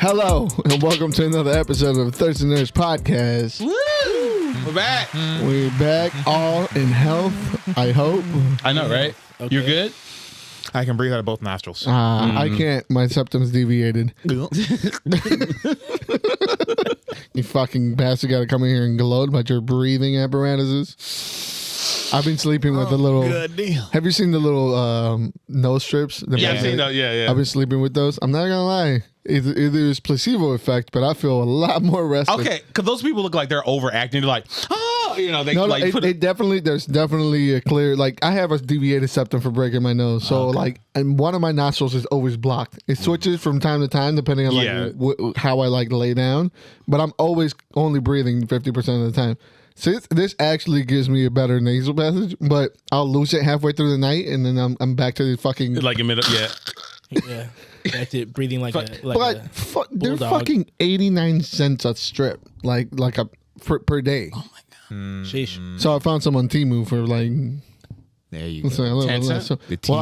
Hello, and welcome to another episode of Thirsty Nerds Podcast. Woo! We're back. We're back, all in health, I hope. I know, right? Okay. You're good? I can breathe out of both nostrils. I can't. My septum's deviated. You fucking bastard got to come in here and gloat about your breathing apparatuses. I've been sleeping with the little... Good deal. Have you seen the little nose strips? Yeah, I've seen those. Yeah. I've been sleeping with those. I'm not going to lie. Either it's placebo effect, but I feel a lot more rested. Okay, because those people look like they're overacting. They're like, oh, you know, they No, like put it. definitely, there's definitely a clear, like, I have a deviated septum for breaking my nose. So, like, and one of my nostrils is always blocked. It switches from time to time, depending on, like, how I, like, lay down. But I'm always only breathing 50% of the time. So this actually gives me a better nasal passage, but I'll lose it halfway through the night, and then I'm back to the fucking... Like, in middle, Yeah. Back to breathing like a they're fucking 89 cents a strip, like a per day. Oh my god. Sheesh. So I found some on Temu for like... There you go. So, well,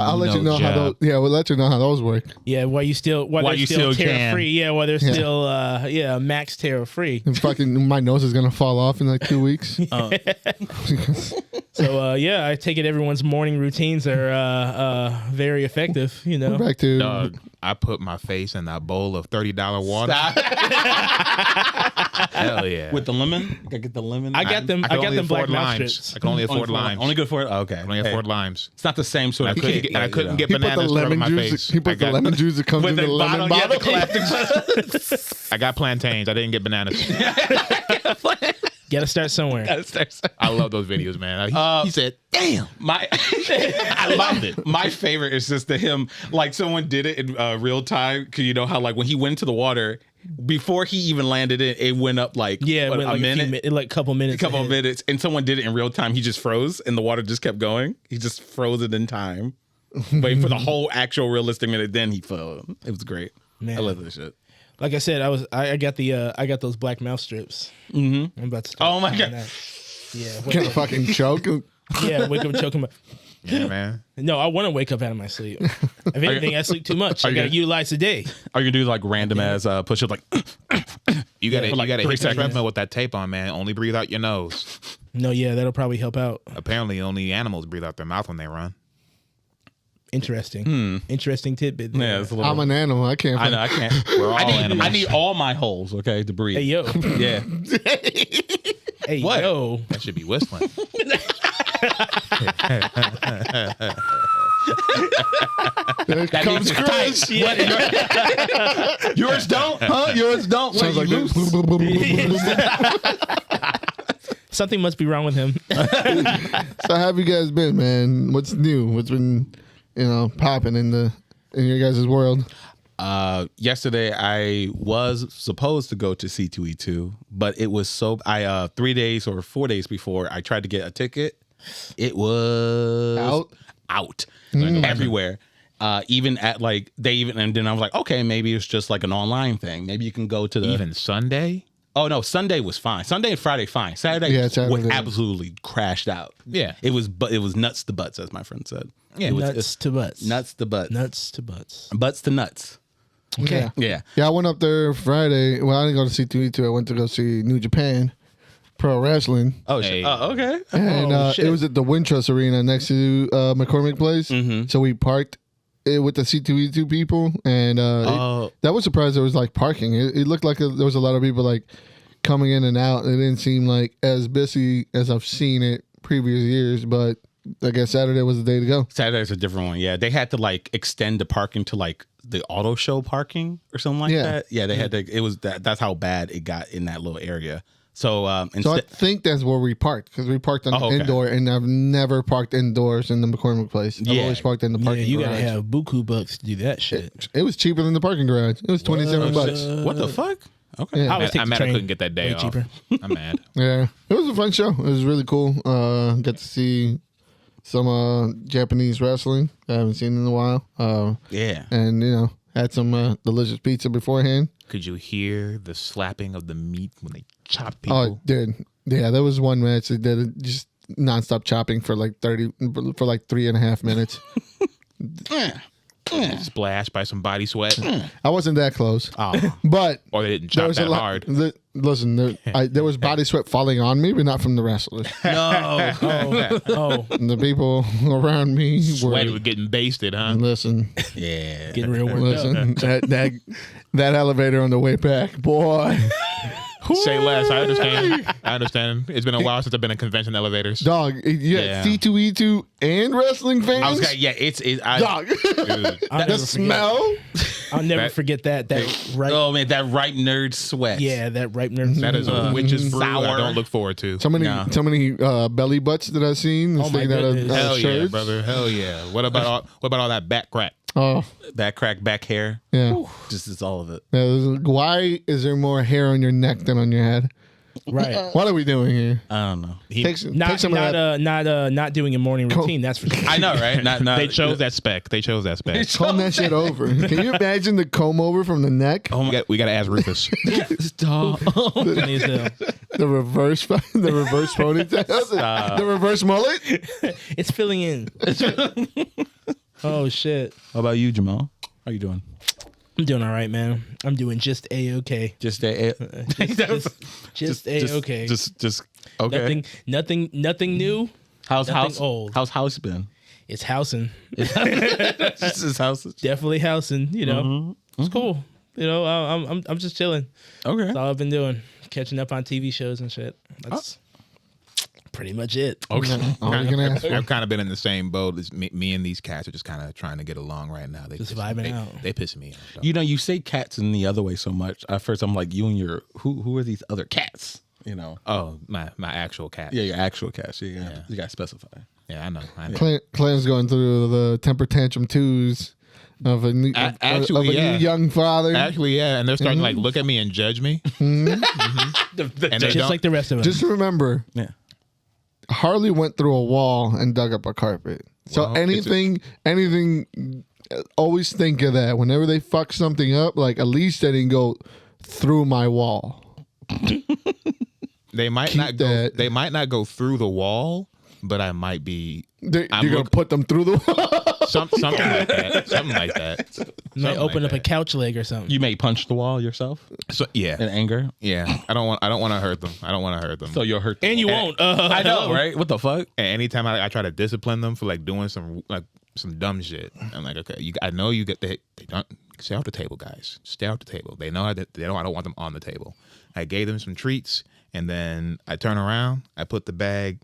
I'll let you know how those. Yeah, we'll let you know how those work. Yeah, while you still tear free. Yeah, while they're still max tear free. And fucking my nose is gonna fall off in like 2 weeks. So I take it everyone's morning routines are very effective. You know. Back to Dog, I put my face in that bowl of $30 water. Hell yeah. with the lemon. I get the lemon. I got them black mouth strips. I can only afford limes. Only good for it. Okay. I can only afford limes. It's not the same sort of kick. I couldn't get he put the bananas to rub in lemon my juice. face. He put the lemon juice that comes in the lemon bottle. I got plantains. I didn't get bananas. Got to start somewhere. I love those videos, man. He said, "Damn, I loved it. My favorite is just him, like someone did it in real time. Cause you know how like when he went into the water, before he even landed it went up like a minute, like a couple minutes, and someone did it in real time. He just froze and the water just kept going. He just froze it in time, waiting for the whole actual realistic minute. Then he fell. It was great. Man. I love this shit. Like I said, I got those black mouth strips. Mm-hmm. I'm about to start. Oh my god. Yeah. Can't fucking choke. Yeah, wake up choking. yeah, man." No, I want to wake up out of my sleep. If anything, I sleep too much. I got to utilize the day. Are you gonna do like random as push up like? You gotta hit 3 the seconds. treadmill with that tape on, man. Only breathe out your nose. No, yeah, that'll probably help out. Apparently, only animals breathe out their mouth when they run. Interesting. Interesting tidbit there. Yeah, it's a little. I'm an animal. I can't. I know. I can't. We're all animals. I need all my holes, okay, to breathe. Hey, yo. Yeah. Hey, What? yo. That should be whistling. There comes Chris. Yours don't, huh? Yours don't. Sounds like loose. Something must be wrong with him. So how have you guys been, man? What's new? What's been, popping in your guys' world? Yesterday I was supposed to go to C2E2, but it was 3 days or 4 days before I tried to get a ticket. It was out everywhere. Even at and then I was like, okay, maybe it's just like an online thing. Maybe you can go to the Even Sunday? Oh no, Sunday was fine. Sunday and Friday fine. Saturday was absolutely crashed out. Yeah. It was nuts to butts, as my friend said. Yeah, Nuts to butts. Nuts to butts. Nuts to butts. Butts to nuts. Okay. Yeah. Yeah, I went up there Friday. Well, I didn't go to C2E2. I went to go see New Japan Pro Wrestling. Oh, Hey. shit. Oh, okay. And shit. it was at the Wintrust Arena next to McCormick Place. Mhm. So we parked it with the C2E2 people. And that was surprised there was like parking. It looked like there was a lot of people like coming in and out. It didn't seem like as busy as I've seen it previous years, but I guess Saturday was the day to go. Saturday's a different one. Yeah, they had to like extend the parking to like the auto show parking or something like that. Yeah, they had to. It was that's how bad it got in that little area. So So I think that's where we parked because we parked on the indoor, and I've never parked indoors in the McCormick Place. I've always parked in the Yeah, parking you garage. gotta have buku bucks to do that shit. It was cheaper than the parking garage. It was $27. what the fuck? Okay. Yeah. I always take I'm the mad I train. couldn't get that day Way off. cheaper. I'm mad. Yeah, it was a fun show. It was really cool. Got to see some Japanese wrestling I haven't seen in a while. Yeah. And had some delicious pizza beforehand. Could you hear the slapping of the meat when they chop people? Oh, dude, yeah, there was one match that did it just nonstop chopping for like 3.5 minutes. splashed by some body sweat. I wasn't that close. Oh. But Or they didn't chop that hard. Listen, there was body sweat falling on me, but not from the wrestlers. No. And the people around me Sweaty were was getting basted, huh? listen. Yeah. Getting real worked Listen, that elevator on the way back, boy. Say less. I understand. It's been a while since I've been in convention elevators. Dog, Yeah. C2E2 and wrestling fans. Dog, the smell. I'll never forget that ripe. Oh man, that ripe nerd sweat. Yeah, that ripe nerd. That is a witch's brew sour. I don't look forward to. So many belly butts that I've seen. Oh my goodness. Hell yeah, shirts. brother. Hell yeah. What about all that back crack? Oh, Back crack, back hair. yeah. Just it's all of it. Why is there more hair on your neck than on your head? Right. What are we doing here? I don't know. Take some of that. Not doing a morning routine. That's for sure. I know, right? Not They chose that spec. Comb that shit over. Can you imagine the comb over from the neck? Oh my We got to ask Rufus. Stop. The reverse ponytail. The reverse mullet. It's filling in. Oh shit. How about you, Jamal? How you doing? I'm doing all right, man. I'm doing just a-okay. Just Just a-okay. Just okay. Nothing new. How's nothing house old. How's house been? It's housing. Just his house. Definitely housing. You know, it's cool. You know, I'm just chilling. Okay. That's all I've been doing. Catching up on TV shows and shit. That's pretty much it. Okay. All you're gonna ask for. I've kind of been in the same boat as me and these cats are just kind of trying to get along right now. They Just piss- vibing they- out. They piss me off. though. You know, you say cats in the other way so much. At first, I'm like, you and your who are these other cats? You know. Oh, my actual cat. Yeah, your actual cats. You got to specify. Yeah, I know. Clan's going through the temper tantrum twos of a new, Actually, of a yeah. new young father. Actually, yeah, and they're starting to like look at me and judge me. And they Just don't- like the rest of us. Just remember, Yeah. Harley went through a wall and dug up a carpet. So Well, anything, always think of that. Whenever they fuck something up, like at least they didn't go through my wall. they might keep not go. that. They might not go through the wall, but I might be You're I'm gonna look- put them through the wall. something like that. Something like that. You might Something open like up a that. couch leg or something. You may punch the wall yourself So yeah, in anger, yeah. I don't want to hurt them. I don't want to hurt them. so you'll hurt. And you won't. I know, right? What the fuck? And anytime I try to discipline them for like doing some dumb shit, I'm like, okay, I know you get they don't stay off the table, guys. Stay off the table. They know that I don't want them on the table. I gave them some treats, and then I turn around, I put the bag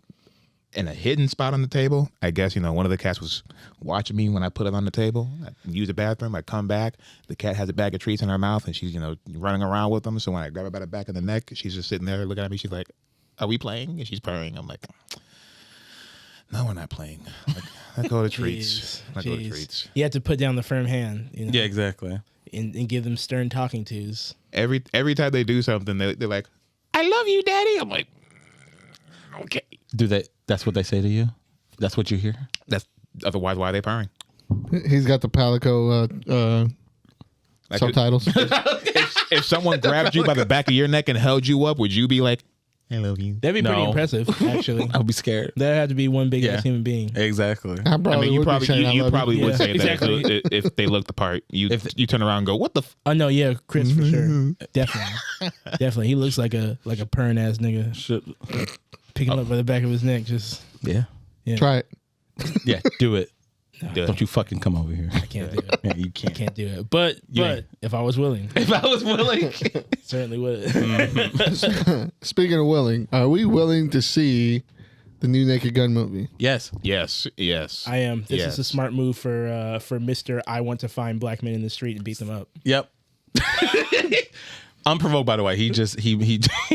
in a hidden spot on the table. I guess one of the cats was watching me when I put it on the table. I use the bathroom. I come back. The cat has a bag of treats in her mouth, and she's running around with them. So when I grab her by the back of the neck, she's just sitting there looking at me. She's like, "Are we playing?" And she's purring. I'm like, "No, we're not playing. Let go of the treats. Let go of the treats." You have to put down the firm hand. Yeah, exactly. And give them stern talking tos. Every time they do something, they're like, "I love you, Daddy." I'm like, "Okay." That's what they say to you? That's what you hear? That's otherwise why are they purring? He's got the Palico Like subtitles. If someone grabbed you by the back of your neck and held you up, would you be like, "I love you"? That'd be pretty No. impressive, actually. I would be scared. That had to be one big ass human being. Exactly. I probably you would be saying, "I you love probably you." would Yeah, say exactly. that if they looked the part. You turn around and go, "What the?" Oh no, yeah, Chris for sure. Definitely. He looks like a purring ass nigga. Picking him up by the back of his neck, just Yeah. Try it. Yeah, do it. Do it. Don't you fucking come over here. I can't do it. Yeah, you can't. Can't do it. But if I was willing, If I was willing. certainly would. Speaking of willing, are we willing to see the new Naked Gun movie? Yes. Yes. I am. This Yes. is a smart move for Mr. I want to find black men in the street and beat them up. Yep. Unprovoked, by the way. He just he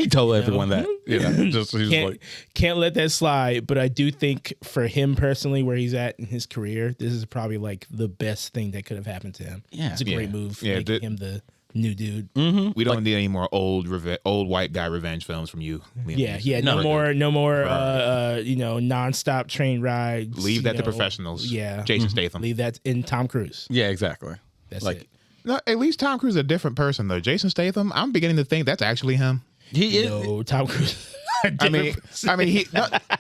told everyone that. Just he was like, Can't let that slide. But I do think for him personally, where he's at in his career, this is probably like the best thing that could have happened to him. Yeah. It's a great move. Yeah, Making him the new dude. We don't need any more old white guy revenge films from you. Liam Yeah, Neeson. yeah. No more. Nonstop train rides. Leave that to professionals. Yeah. Jason Statham. Leave that in Tom Cruise. yeah, exactly. That's Like, it. No, at least Tom Cruise is a different person though. Jason Statham, I'm beginning to think that's actually him. He is. No, Tom Cruise.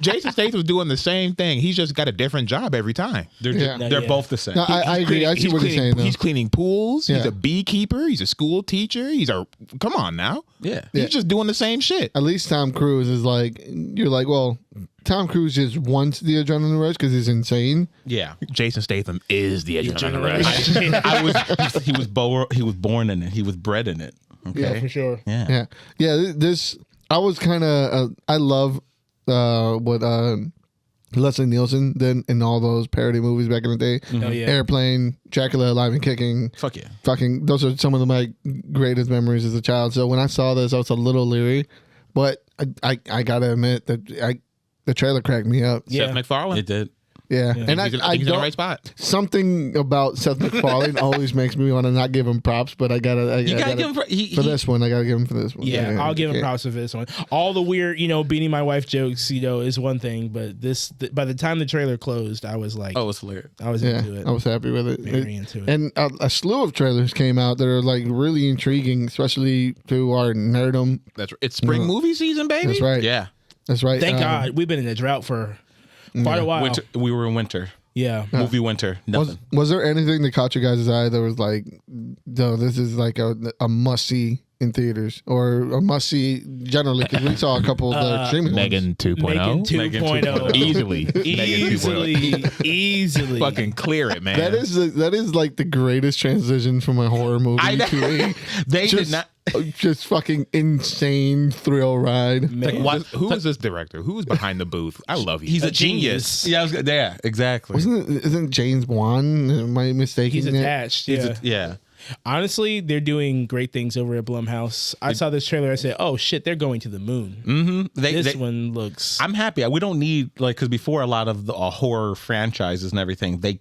Jason Statham was doing the same thing. He's just got a different job every time. They're both the same. No, I agree. I see what you're saying. He's cleaning pools. Yeah. He's a beekeeper. He's a school teacher. Come on now. Yeah. He's just doing the same shit. At least Tom Cruise is like, you're like, well, Tom Cruise just wants the adrenaline rush because he's insane. Yeah. Jason Statham is the adrenaline rush. He was born in it. He was bred in it. Okay. Yeah, for sure. Yeah. This I was kind of I love what Leslie Nielsen did in all those parody movies back in the day. Oh, yeah. Airplane, Dracula, Alive and Kicking. Fuck yeah. Fucking, those are some of my greatest memories as a child. So when I saw this, I was a little leery, but I gotta admit that the trailer cracked me up. Seth MacFarlane. It did. Yeah, and he's I in the don't. right spot. Something about Seth MacFarlane always makes me want to not give him props, but I gotta You gotta give him for this one. I gotta give him for this one. Yeah, I'll give him props for this one. All the weird, beating my wife jokes, is one thing, but by the time the trailer closed, I was like, Oh, it's hilarious. I was into it. I was happy with it. Very into it. And a slew of trailers came out that are like really intriguing, especially to our nerdum. It's spring movie season, baby. That's right. Yeah. That's right. Thank God we've been in a drought for quite a while. Winter. We were in winter. Yeah. Movie winter. Nothing. Was there anything that caught you guys' eye that was like, no, this is like a must see in theaters or a must see generally? Because we saw a couple of the streaming Megan 2.0. Megan 2.0. Easily. Fucking clear it, man. That is like the greatest transition from a horror movie to a Did not. just fucking insane thrill ride. Who is this director? Who is behind the booth? I love you. He's a genius. Yeah, exactly. Isn't James Wan? Am I mistaken? He's it? attached. Yeah. Yeah. Honestly, they're doing great things over at Blumhouse. I saw this trailer. I said, "Oh shit, they're going to the moon." Mm-hmm. This one looks. I'm happy. We don't need because before a lot of the horror franchises and everything, they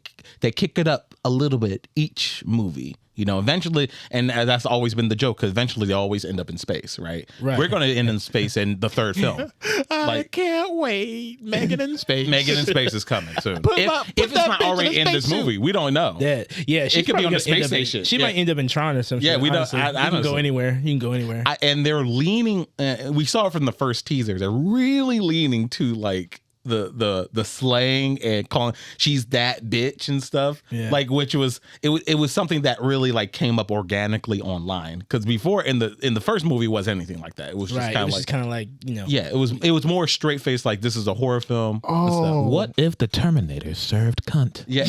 kick it up a little bit each movie. Eventually, and that's always been the joke because eventually they always end up in space, right? Right. We're going to end in space in the third film. I can't wait. Megan in space. Megan in space is coming soon. If it's that not bitch already in a in this spacesuit. movie, we don't know. Yeah, It could be on the space station. She Yeah. might end up in Tron or something. Yeah, we don't. You can go anywhere. You can go anywhere. And they're leaning. We saw it from the first teaser. They're really leaning to like the slang and calling she's that bitch and stuff. Yeah. Like which was it was something that really like came up organically online because before in the first movie wasn't anything like that. It was just right. kind It of was like just kind of like yeah. It was more straight faced like this is a horror film. and stuff. Oh. What if the Terminator served cunt? Yeah.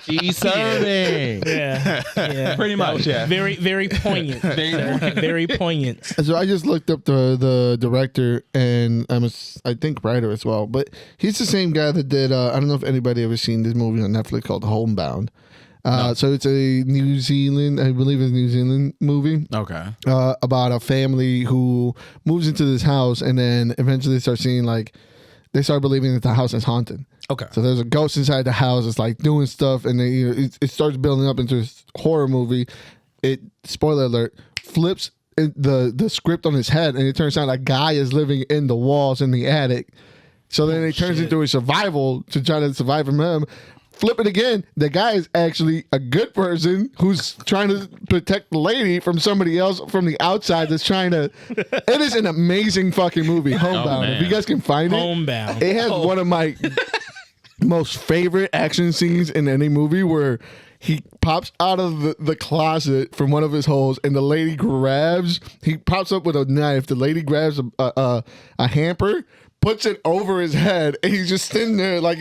She's serving. Yeah. Pretty much. Yeah. Very, very poignant. Very poignant. So I just looked up the director and I think writer as well, but he's the same guy that did. I don't know if anybody ever seen this movie on Netflix called Homebound. So it's a New Zealand, I believe it's a New Zealand movie. Okay. About a family who moves into this house and then eventually they start believing that the house is haunted. Okay. So there's a ghost inside the house. It's like doing stuff, and then it starts building up into this horror movie. It, spoiler alert, flips the script on his head, and it turns out a guy is living in the walls in the attic. So then it turns into a survival to try to survive from him. Flip it again. The guy is actually a good person who's trying to protect the lady from somebody else from the outside that's trying to. It is an amazing fucking movie, Homebound. If you guys can find it. Homebound. It has one of my most favorite action scenes in any movie where he pops out of the closet from one of his holes and the lady he pops up with a knife. The lady grabs a hamper, puts it over his head, and he's just sitting there like.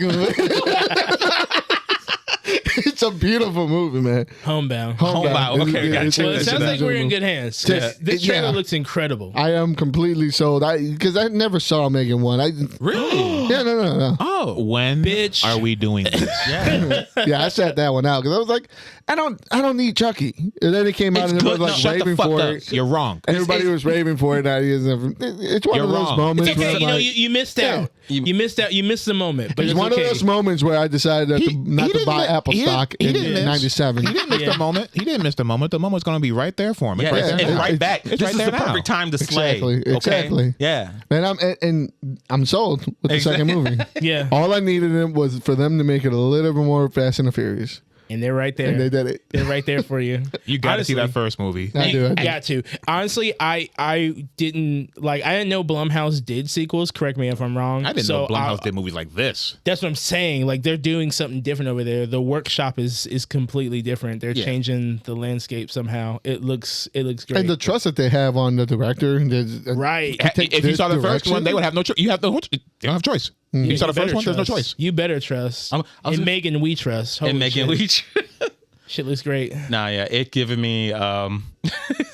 It's a beautiful movie, man. Homebound. Okay, gotcha. Well, it sounds like we're in good hands. This trailer looks incredible. I am completely sold. Because I never saw Megan 1. Really? Yeah, no. Oh, when bitch. are we doing this? Yeah, I sat that one out because I was like, I don't need Chucky. And then it came out and everybody was like raving for it. You're wrong. Everybody was raving for it. It's one of those moments. It's okay. Where You missed out. You missed out. You missed the moment. But it's it's one okay. of those moments where I decided not to buy Apple stock in 97. He didn't miss the moment. He didn't miss the moment. The moment's going to be right there for him. Yeah, It's right back. It's This right is there the now. perfect time to slay. Exactly. Okay? Yeah. And I'm sold with the second movie. Yeah. All I needed was for them to make it a little bit more Fast and the Furious. And they're right there. And they did it. They're right there for you. You got to see Honestly. that first movie. I do. Got to. Honestly, I didn't know Blumhouse did sequels. Correct me if I'm wrong. I didn't know Blumhouse did movies like this. That's what I'm saying. Like they're doing something different over there. The workshop is completely different. They're changing the landscape somehow. It looks great. And the trust that they have on the director. Right. If you saw the first direction? one, they would have no choice. You have no. They don't have choice. If you saw the first one, there's no choice. You better trust. And Megan, we trust. Holy And Megan shit. Leach. Shit looks great. Nah, yeah, it giving me.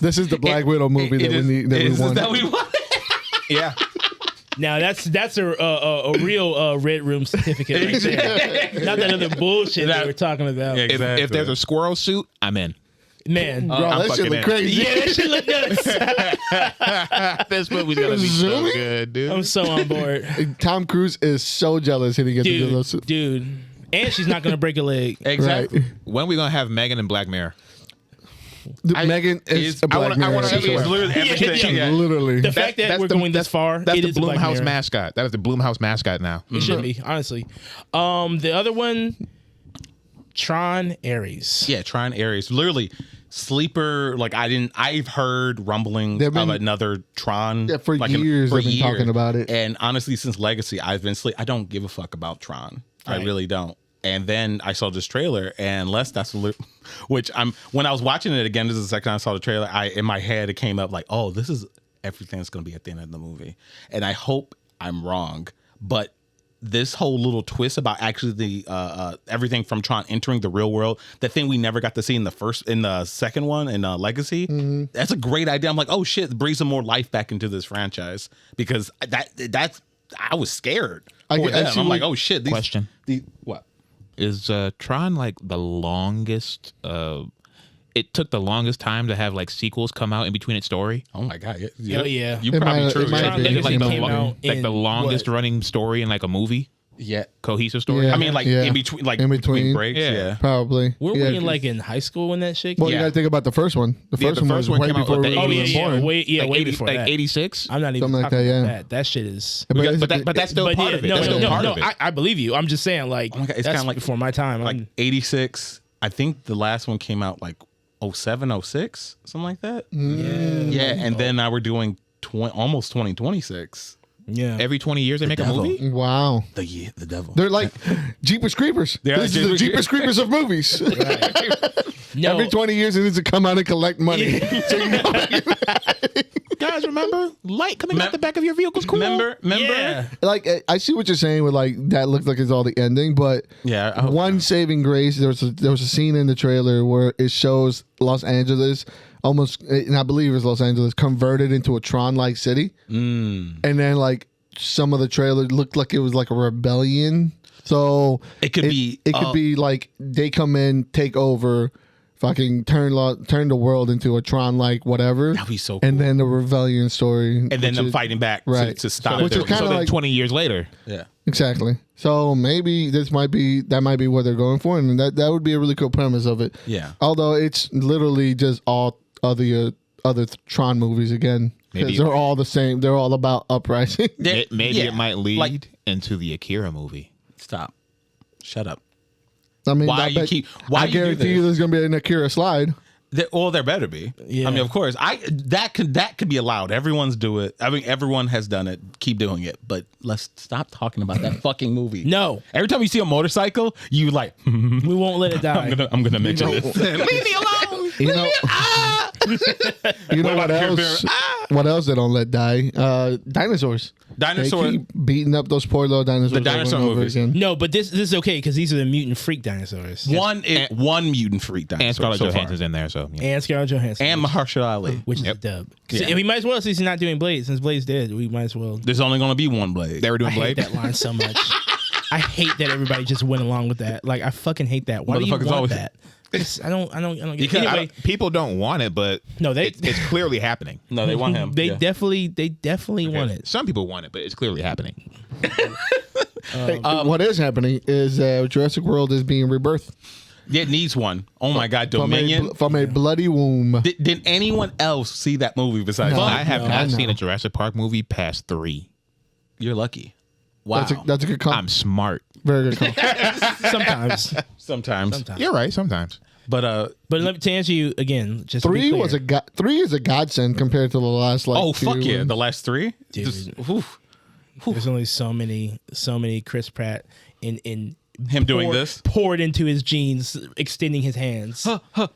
This is the Black Widow movie that we need. That we want. That we want. Yeah. Now that's a real Red Room certificate right there. Not that other bullshit that we're talking about. Exactly. If there's a squirrel suit, I'm in. Man, Bro, I'm that shit fucking look in. crazy. yeah, that shit look nuts. This movie's gonna be so Zooming? good, dude. I'm so on board, Tom Cruise is so jealous he didn't get to do those. dude. And she's not gonna break a leg. Exactly. Right. When we gonna have Megan in Black Mirror? Megan is a Black Mirror. wanna- She is literally everything. Yeah. Literally. The fact that we're going this far, That's it the is a Black Blumhouse Mirror. mascot. That is the Blumhouse mascot now. It should be, honestly. The other one, Tron Ares. Yeah, Tron Ares. Literally, sleeper. Like I've heard rumblings They've been- of another Tron. Yeah, for like years they've been talking about it. And honestly, since Legacy, I've been I don't give a fuck about Tron. I Right. really don't. And then I saw this trailer, and which when I was watching it again, this is the second time I saw the trailer. In my head, it came up like, oh, this is everything that's going to be at the end of the movie. And I hope I'm wrong, but this whole little twist about actually the everything from Tron entering the real world, the thing we never got to see in the second one in Legacy, that's a great idea. I'm like, oh shit, it brings some more life back into this franchise, because that's I was scared. I for them. see I'm like, what- oh shit. Question. What? Is Tron like the longest? It took the longest time to have like sequels come out in between its story. Oh my god! Hell yeah. You It probably might- true. it might Yeah. be. Is it like Came out the in longest what? running story in like a movie? Yeah. Cohesive story. Yeah. I mean, like Yeah. in between, In between. breaks. Yeah. Yeah. Probably. Were Yeah, we in like in high school when that shit? Well, came you out? got to think about the first one. The Yeah, first the one first was one way came out before with we the were Oh even yeah, born. like way 80, before like that. 86. I'm not even Something like talking that, about yeah. that. That shit is. But it's- But that's still part of it. No, That's still part no, of it. I believe you. I'm just saying, like, Oh my God, it's that's kinda like- before my time. Like I'm- 86. I think the last one came out like 07, 06, something like that. Mm. Yeah, and then now we're doing almost 2026. yeah. Every 20 years they make a devil. movie. Wow. The devil. They're like Jeepers Creepers. They are This is the Jeepers Jeepers Creepers of movies. No, Every 20 years it needs to come out and collect money. So you know, Guys, remember light coming out the back of your vehicle's cool. Remember? yeah. like I see what you're saying with like that looks like it's all the ending, but Yeah. I hope one saving grace, there was a scene in the trailer where it shows Los Angeles almost, and I believe it's Los Angeles, converted into a Tron-like city. And then like some of the trailer looked like it was like a rebellion. So It could be, it could be like they come in, take over, fucking turn the world into a Tron-like whatever. That'd be so cool. And then the rebellion story, and then which them is- fighting back right. to stop. Which is it. kinda So then like- 20 years later. Yeah. Exactly. So maybe that might be what they're going for, and that would be a really cool premise of it. Yeah. Although it's literally just all other Tron movies again, because Maybe- they're all the same. They're all about uprising. Maybe Yeah. it might lead Like- into the Akira movie. Stop. Shut up. I mean, Why I you bet- keep- why I you do guarantee you this? there's gonna be an Akira slide. There better be. Yeah. I mean, of course. That could be allowed. Everyone's do it. I mean, everyone has done it. Keep doing it. But let's stop talking about that fucking movie. No, Every time you see a motorcycle, you like, we won't let it die. I'm gonna mention know- this. Leave me alone. You know, you know what about else? What else they don't let die? Dinosaurs. Dinosaur- They keep beating up those poor little dinosaurs. The dinosaur over and over movies. again. No, but this is okay because these are the mutant freak dinosaurs. One mutant freak dinosaur. And Scarlett so far. Johansson's in there, so yeah. And Scarlett Johansson. And Mahershala Ali. which Yep. is a dub. Yeah. And we might as well, since he's not doing Blade. Since Blade's dead, we might as well. There's only gonna be one Blade. They were I doing hate Blade. that line so much. I hate that everybody just went along with that. Like, I fucking hate that. Why do you Motherfuckers want always- that? I don't get Because it. I Anyway, People don't want it, but no, they it's clearly happening. No, they want him. they Yeah. definitely want it. Some people want it, but it's clearly happening. Hey, what is happening is Jurassic World is being rebirthed It needs one. Oh my God, from Dominion. from a bloody womb. Did anyone else see that movie besides No. me? I have no, not no. seen a Jurassic Park movie past 3. You're lucky. Wow. That's a good call. I'm smart. Very good call. Sometimes. You're right. Sometimes. But to answer you again, just to be Three clear, was three is a godsend compared to the last fuck yeah, the last 3? Dude. Just, there's only so many Chris Pratt in him doing this poured into his jeans, extending his hands.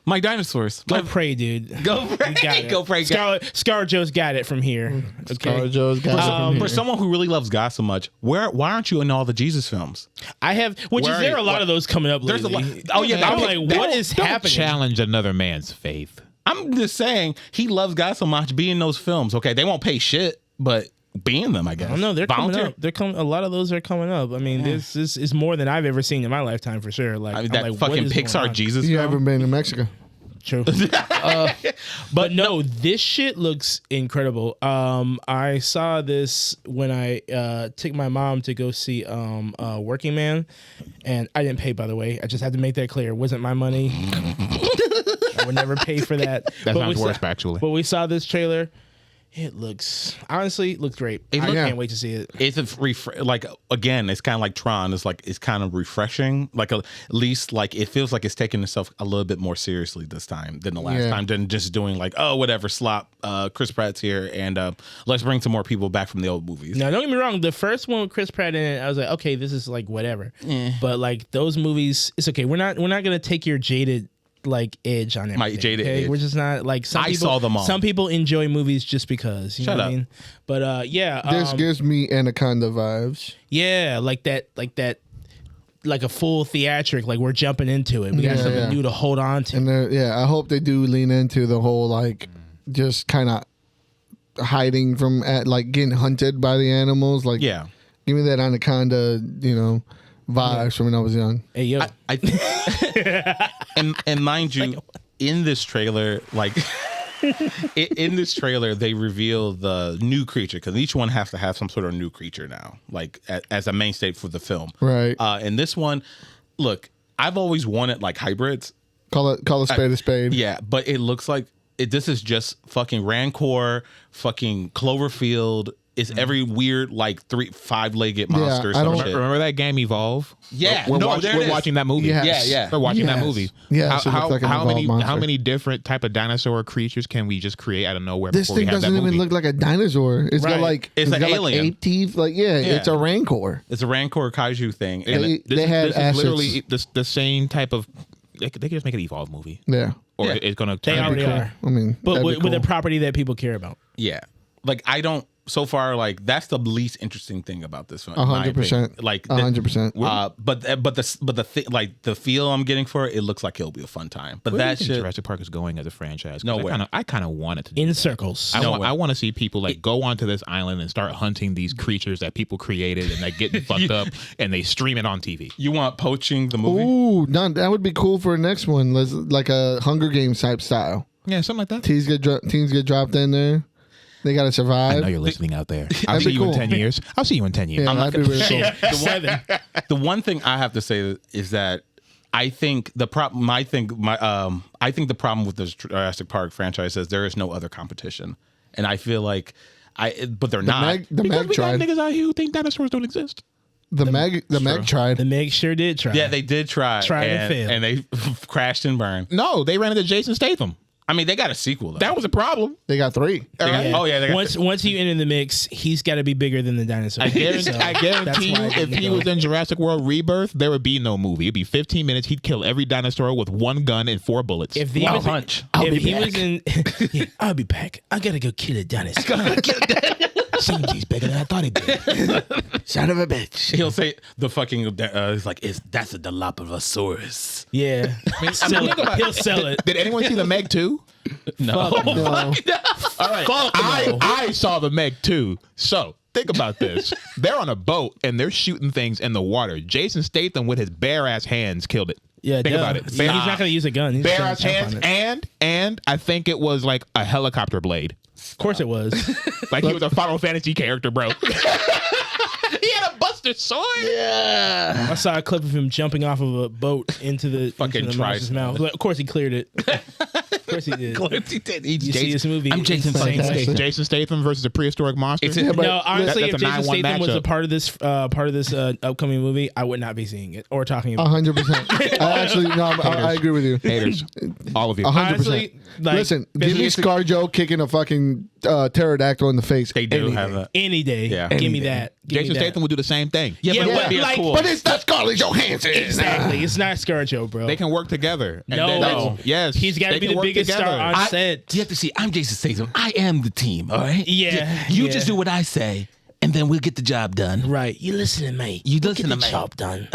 My dinosaurs. Go pray, dude. Go pray. Go pray. Scar Joe's got it from here. Okay. Scar Joe's got it from For here. someone who really loves God so much, why aren't you in all the Jesus films? I have, there are a lot of those coming up There's lately. a lot. Oh yeah, I'm like, what is happening? Challenge another man's faith. I'm just saying he loves God so much. Be in those films, okay? They won't pay shit, but be in them, I guess. I don't know. They're coming up. A lot of those are coming up. I mean, this is more than I've ever seen in my lifetime for sure. Like, I mean, that like, fucking Pixar Jesus. You film? haven't been to Mexico. True. But no, this shit looks incredible. I saw this when I took my mom to go see Working Man, and I didn't pay, by the way. I just had to make that clear. It wasn't my money. I would never pay for that. That sounds worse, actually. But we saw this trailer. It looks great. I can't wait to see it. It's again, it's kind of like Tron. It's kind of refreshing. At least it feels like it's taking itself a little bit more seriously this time than the last time. Than just doing whatever slop. Chris Pratt's here and let's bring some more people back from the old movies. Now, don't get me wrong. The first one with Chris Pratt in it, I was like, okay, this is whatever. But those movies, it's okay. We're not gonna take your jaded edge on everything. My jaded edge. We're just not I saw them all. Some people enjoy movies just because. You know what I mean? But This gives me Anaconda vibes. Yeah, like a full theatric. Like we're jumping into it. We got something new to hold on to. And I hope they do lean into the whole just kind of hiding from getting hunted by the animals. Give me that Anaconda, vibes from when I was young. Hey yo, and mind you, in this trailer, in this trailer, they reveal the new creature because each one has to have some sort of new creature now, as a mainstay for the film. Right. And this one, look, I've always wanted hybrids. Call a spade a spade. Yeah, but it looks like this is just fucking Rancor, fucking Cloverfield. It's every weird 5-legged monster. I don't remember that game Evolve. Yeah, we're watching that movie. Yes. Yeah. We're watching that movie. Yeah, how many different type of dinosaur creatures can we just create out of nowhere? This thing doesn't even look like a dinosaur. It's got it's an alien. 8 teeth. It's a Rancor. It's a Rancor kaiju thing. And this assets. is literally the same type of. They could just make an Evolve movie. Yeah. Or it's gonna. They already are. I mean, but with a property that people care about. Yeah, I don't. So far, that's the least interesting thing about this film. 100%. 100%. But the feel I'm getting for it looks like it'll be a fun time. But that shit, Jurassic Park is going as a franchise. Nowhere. I kind of want it to in circles. I want to see people go onto this island and start hunting these creatures that people created and getting fucked up and they stream it on TV. You want Poaching the movie? Ooh, that would be cool for the next one. Like a Hunger Games type style. Yeah, something like that. Teens get dropped in there. They got to survive. I know you're listening out there. I'll see you in 10 years. I'll see you in 10 years. Yeah, that'd be really cool. The one thing I have to say is that I think the problem. I think the problem with the Jurassic Park franchise is there is no other competition, and I feel but they're not. The Meg tried. Niggas out here who think dinosaurs don't exist. The Meg tried. The Meg sure did try. Yeah, they did try. Tried and failed. And they crashed and burned. No, they ran into Jason Statham. I mean, they got a sequel though. That was a problem. They got 3. Oh yeah. They got once you enter the mix, he's got to be bigger than the dinosaur. I guarantee you, if he was in Jurassic World Rebirth, there would be no movie. It'd be 15 minutes. He'd kill every dinosaur with 1 gun and 4 bullets. If he was in, I'll be back. I gotta go kill a dinosaur. He's bigger than I thought he'd be. Son of a bitch. He'll say the fucking. He's that's a Dilophosaurus. Yeah, he'll sell it. Did anyone see the Meg 2? No. All right, I saw the Meg 2. So think about this: they're on a boat and they're shooting things in the water. Jason Statham with his bare ass hands killed it. Yeah, think about it. He's not going to use a gun. He's bare ass hands, and I think it was like a helicopter blade. Of course it was. Like he was a Final Fantasy character, bro. He had a Buster Sword. Yeah. I saw a clip of him jumping off of a boat into the fucking monster's mouth. Of course he cleared it. course he did. Of course he did. He's You see this movie? I'm Jason it's the same way. Fantastic. Jason Statham versus a prehistoric monster. It's Yeah, but No, honestly, that's if a Jason 9-1 Statham was a matchup. part of this upcoming movie, I would not be seeing it or talking about. 100%. I agree with you. Haters, all of you. 100%. Honestly, like, Listen, give me ScarJo kicking a fucking pterodactyl in the face. They do any have day. that. any day. Yeah. Give Any me day. that. Give Jason me that. Statham would do the same thing. Yeah, but it Yeah, wouldn't be as like- cool. But it's not Scarlett Johansson. Exactly. It's not ScarJo, bro. They can work together. And No. then that's- yes, He's got to they be can the work biggest together. star on set. You have to see, I'm Jason Statham. I am the team, all right? Yeah, You yeah. just do what I say, and then we'll get the job done. Right. You listen to me. You We'll listen get to the me. job done.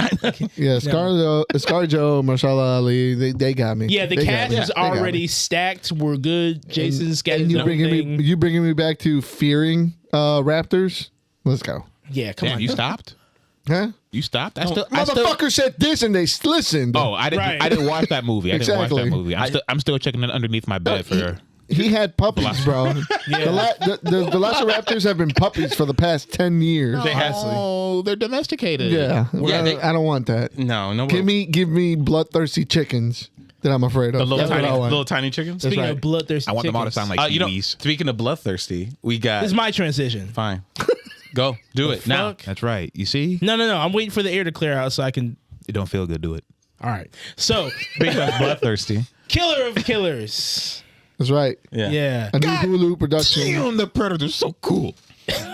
Yeah, ScarJo, Mahershala Ali, they got me. Yeah, the They got cast me. is They got me. already stacked. We're good. Jason's got And his you own bringing thing. me back to fearing Raptors. Let's go. Yeah, come Damn, on. you stopped? Huh? You stopped? I Motherfucker said this and they listened. Oh, I didn't. Right. I didn't watch that movie. I didn't watch Exactly. that movie. I'm still checking it underneath my bed for. He had puppies, bro. The Velociraptors have been puppies for the past 10 years. They have to. Oh, they're domesticated. Yeah, Yeah, I don't want that. No. Give me bloodthirsty chickens that I'm afraid of. the little That's what I tiny, want. little tiny chickens. Speaking right. of bloodthirsty I want them all to chickens, sound like You know, Kiwis. speaking of bloodthirsty, we got. this is my transition. Fine. Go. Do it now. Fuck. That's right. You see, No. I'm waiting for the air to clear out so I can. it don't feel good. Do it. All right. So, Because bloodthirsty. Killer of Killers. That's right. Yeah. A new Hulu production. Damn, the Predator's so cool.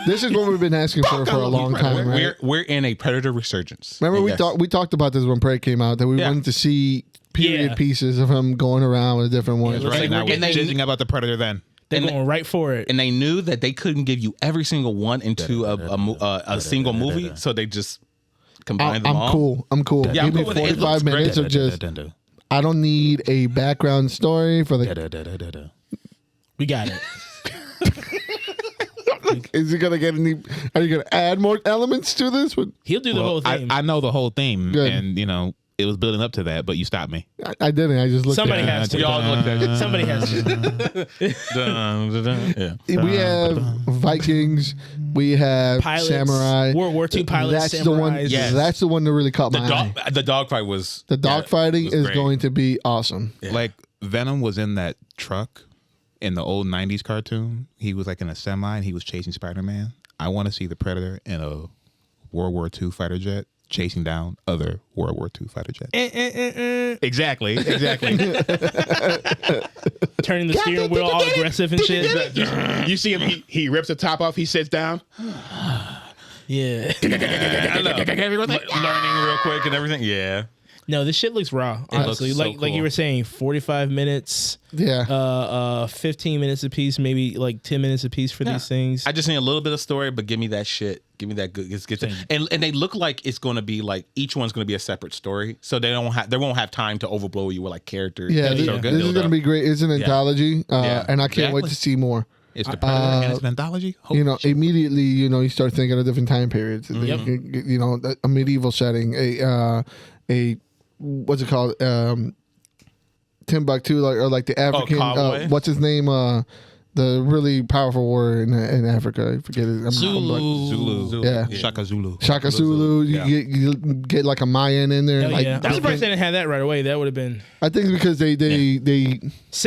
This is what we've been asking for a long time, right? We're in a predator resurgence. Remember Yes. we talked about this when Prey came out, that we Yeah. wanted to see period Yeah. pieces of him going around with different ones. looks Right like now, we're we're getting- jizzing about the Predator. Then They're And- going right for it. And they knew that they couldn't give you every single one into a single movie, so they just combined them all. I'm cool. Yeah, I'm Give me cool with it. It 45 looks great. minutes of just, I don't need a background story for the. We got it. Is he gonna get any? Are you gonna add more elements to this one? He'll do the whole thing. I know the whole theme, Good. and it was building up to that, but you stopped me. I didn't. I just looked. Somebody at has to. We all looked at it. Somebody has to. Dun, dun, dun. Yeah. it. We have Vikings. We have Pilots. samurai. World War II pilots. That's the one. samurais. Yes. That's the one that really caught my eye. The dogfight was The dogfighting was is great. going to be awesome. Yeah. Like Venom was in that truck in the old '90s cartoon. He was like in a semi, and he was chasing Spider-Man. I want to see the Predator in a World War II fighter jet chasing down other World War II fighter jets. Exactly. Turning the steering wheel all aggressive and shit. You see him? He rips the top off. He sits down. Yeah. I know. Learning real quick and everything. Yeah. No, this shit looks raw. Honestly, looks so like you cool. were saying, 45 minutes, Yeah. 15 minutes a piece, maybe like 10 minutes a piece for these things. I just need a little bit of story, but give me that shit. Give me that good. Get that. And they look like it's going to be like each one's going to be a separate story, so they won't have time to overblow you with like characters. Yeah, They're this, so good this is built going to up. be great. It's an anthology, Yeah. and I can't wait Exactly. to see more. It's the Predator and it's an anthology. Holy You know, shit. immediately, you start thinking of different time periods. You know, a medieval setting, a what's it called, Timbuktu, like the African. cowboy? What's his name? The really powerful warrior in Africa. I forget it. Zulu. Yeah. Shaka Zulu. Shaka Zulu. You get like a Mayan in there. Hell like, yeah. I'm surprised they didn't have that right away. That would have been I think it's because they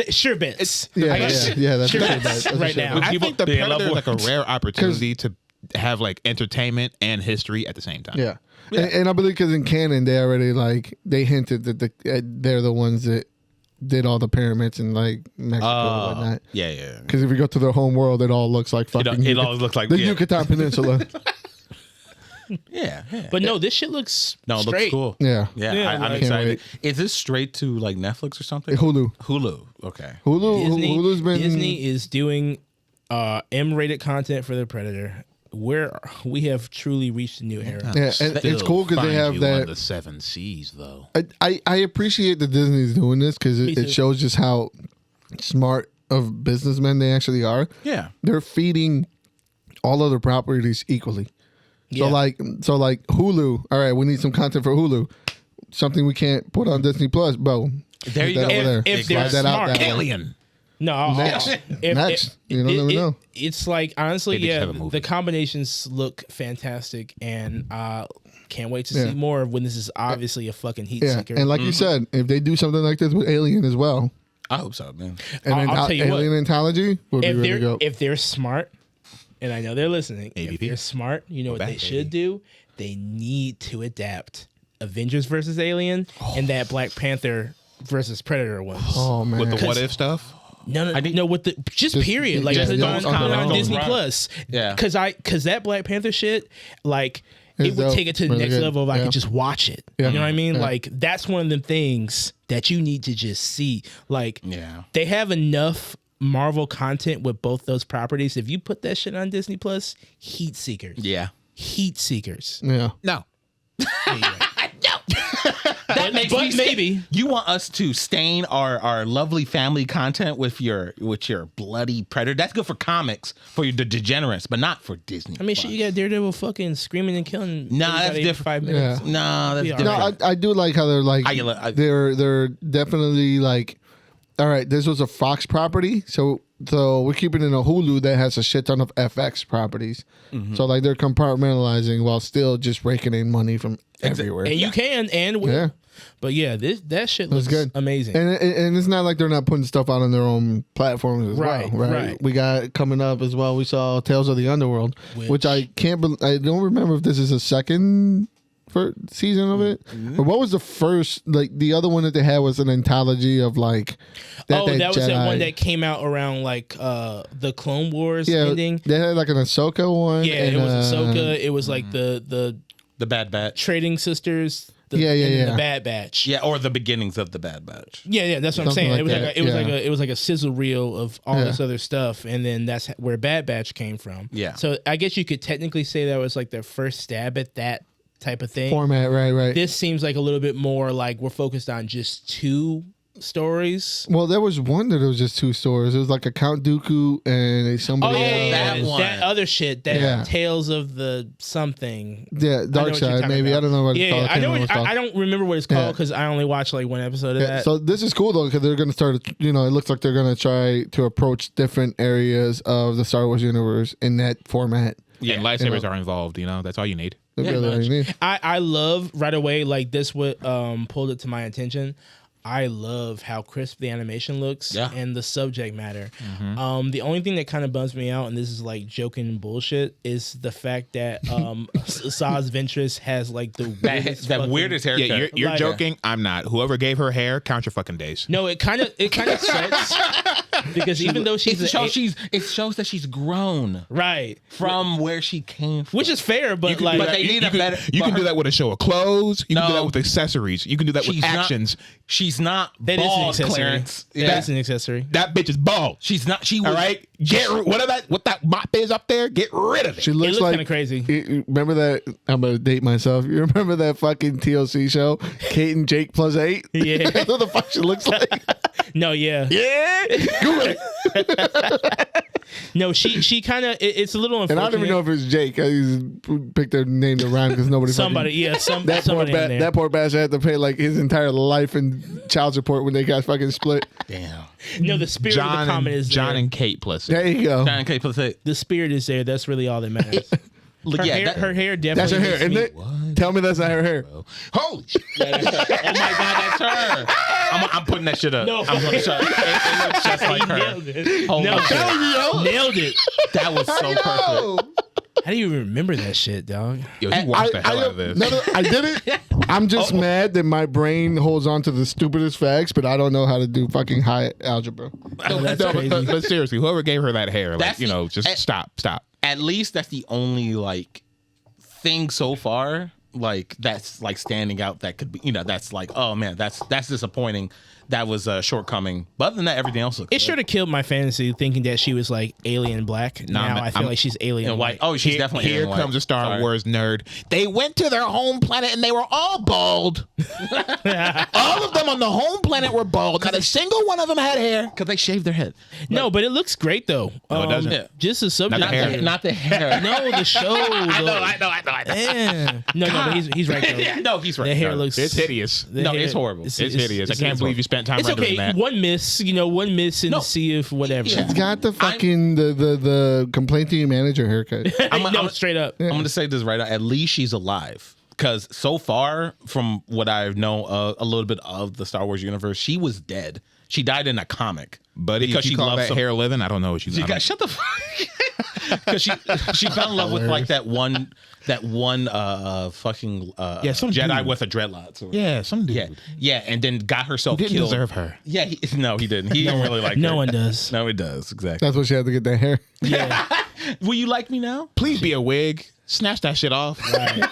sure bits. yeah that's Sure right. bits That's right sure now. bet. I think the they love Predator is like a wars. rare opportunity to have like entertainment and history at the same time. Yeah. And I believe because in canon they already they hinted that they're the ones that did all the pyramids in like Mexico and whatnot. Yeah. Because if you go to their home world, it all looks like fucking. It all looks like the Yucatan Peninsula. Yeah. But no, this shit looks No, it looks straight. cool. Yeah. Yeah, Yeah, I'm like- excited. Is this straight to like Netflix or something? Hulu. Hulu. Okay. Hulu's been Disney is doing M-rated content for the Predator. Where we have truly reached a new era. Yeah, and it's cool because they have the that. 7 Seas though. I appreciate that Disney's doing this because Me it too. shows just how smart of businessmen they actually are. Yeah. They're feeding all other properties equally. Yeah. So like Hulu. All right, we need some content for Hulu. Something we can't put on Disney Plus, bro. There you Get that go. over there. If Slide they're that out smart. that way. Alien. No, Next. Next. You don't never know. It's like honestly, Maybe just yeah, have a movie. the combinations look fantastic, and can't wait to Yeah. see more when this is obviously a fucking heat Yeah, seeker. and like you said, if they do something like this with Alien as well, I hope so, man. And then I'll tell you Alien Anthology would be really dope. If they're smart, and I know they're listening, if AVP. they're smart, you know what they should do? They need to adapt Avengers versus Alien and that Black Panther versus Predator ones. Oh man, With the what if stuff. No, with the just period, like yeah, put it yeah, on yeah. Disney Right. Plus. Yeah. Because that Black Panther shit, like It's it would dope. take it to the Really next good. level if I Yeah. could just watch it. Yeah. You know what I mean? Yeah. Like that's one of the things that you need to just see. Like Yeah. they have enough Marvel content with both those properties. If you put that shit on Disney Plus, heat seekers. Yeah. Heat seekers. yeah. No. That makes but me maybe. You want us to stain our lovely family content with your bloody Predator. That's good for comics, for the degenerates, but not for Disney. I mean, shit, you got Daredevil fucking screaming and killing. Nah, that's everybody different. 5 minutes. Yeah. No, that's Yeah. different. No, I do like how they're like they're definitely like, all right, this was a Fox property, so we're keeping it in a Hulu that has a shit ton of FX properties. So like they're compartmentalizing while still just raking in money from everywhere. And you can and will. Yeah. But yeah, that shit looks good. amazing. And it's not like they're not putting stuff out on their own platforms as Right, well, right? right. We got coming up as well. We saw Tales of the Underworld, which I can't. I don't remember if this is a second season of it, or what was the first? Like the other one that they had was an anthology of like. that was that Jedi. one that came out around like the Clone Wars Yeah, ending. they had like an Ahsoka one. Yeah, and, it was Ahsoka. It was like the The Bad Batch. Trading Sisters. The, Yeah, and then yeah. The Bad Batch. Yeah, or the beginnings of the Bad Batch. Yeah, that's what I'm Something saying. like It was that, like it was like a sizzle reel of all Yeah. this other stuff, and then that's where Bad Batch came from. Yeah. So I guess you could technically say that was like their first stab at that type of thing. format, right? This seems like a little bit more like we're focused on just two stories. Well, there was one that it was just two stories. It was like a Count Dooku and somebody else. that one. That other shit, that Yeah. Tales of the something. Yeah, I know Dark what you're Side, talking maybe. about. I don't know what it's Yeah, called. I can't know. remember what it's called. I don't remember what it's called Yeah. because I only watched like one episode of Yeah, that. so this is cool though because they're going to start. It looks like they're going to try to approach different areas of the Star Wars universe in that format. Yeah, and lightsabers are involved. That's all you need. That's really all you need. I love right away like this what pulled it to my attention. I love how crisp the animation looks and the subject matter. The only thing that kind of bums me out, and this is like joking bullshit, is the fact that Saz Ventress has like the weirdest That fucking- weirdest haircut. Yeah, you're Like- joking. I'm not. Whoever gave her hair, count your fucking days. No, it kind of sucks because even though she's It shows that she's grown right, from where she came from. which is fair, but can like do but that. they need a better. You can but do that with a show of clothes. You can do No. that with accessories. You can do that with She's not- actions. She's not that is an bald, accessory. Clarence. That is an accessory. That bitch is bald. She's not. She was, All right, what that mop is up there. Get rid of it. She looks looks like kinda crazy. Remember that? I'm gonna date myself. You remember that fucking TLC show, Kate and Jake plus 8? Yeah. That's what the fuck she looks like. No, yeah. Yeah, No, she kind of. It's a little and unfortunate. I don't even know if it's Jake. I just picked their name to rhyme because nobody. Somebody, fucking, yeah, that poor somebody in there. that poor bastard had to pay like his entire life in child support when they got fucking split. damn. No, the spirit of the comment is John there. and Kate plus. There you go. John K. Plus 8. The spirit is there. That's really all that matters. Look, Her yeah, hair, that- her hair That's definitely. her hair, makes isn't me- it? Tell me that's not her hair. Holy shit. Yeah, that's her. Oh my god, that's her. I'm putting that shit up. No. I'm gonna show it looks just like her. Nailed it. Holy Nailed shit. it. Nailed it. That was so perfect. How do you even remember that shit, dog? Yo, he watched the hell out of this. I did it. I'm just mad that my brain holds on to the stupidest facts, but I don't know how to do fucking high algebra. Oh, that's No, crazy. but seriously, whoever gave her that hair, like, That's the- just stop. At least that's the only like thing so far like that's like standing out that could be that's like, oh man, that's disappointing. That was a shortcoming. But other than that, everything else looked It good. should have killed my fantasy thinking that she was like alien black. Now man, I feel like she's alien And white. white. Oh, she's definitely Here alien white. comes a Star Sorry. Wars nerd. They went to their home planet and they were all bald. All of them on the home planet were bald. Not a single one of them had hair. Because they shaved their head. No, but it looks great though. No, it doesn't. Yeah. Just the subject. Not the hair. Not the hair. No, the show. I know. Yeah. No, but he's right though. Yeah, no, he's right. The hair No, looks. It's hideous. the No, hair- it's horrible. It's hideous. I can't believe you spent time It's rendering okay. that. One miss, one miss in No. the sea of whatever. Yeah. It's got the fucking the complaint team manager haircut. No, straight up. I'm gonna say this right now. At least she's alive. Because so far, from what I know a little bit of the Star Wars universe, she was dead. She died in a comic. But because she called that hair living, I don't know what she's. Shut the fuck. Because she fell in love with like that one fucking some Jedi dude. with a dreadlocks. Some dude. Yeah, and then got herself Didn't killed. deserve her. Yeah, he didn't. He didn't really like her. No one does. No, he does exactly. That's why she had to get that hair. Yeah. Will you like me now? Please be a wig. Snatch that shit off. Right.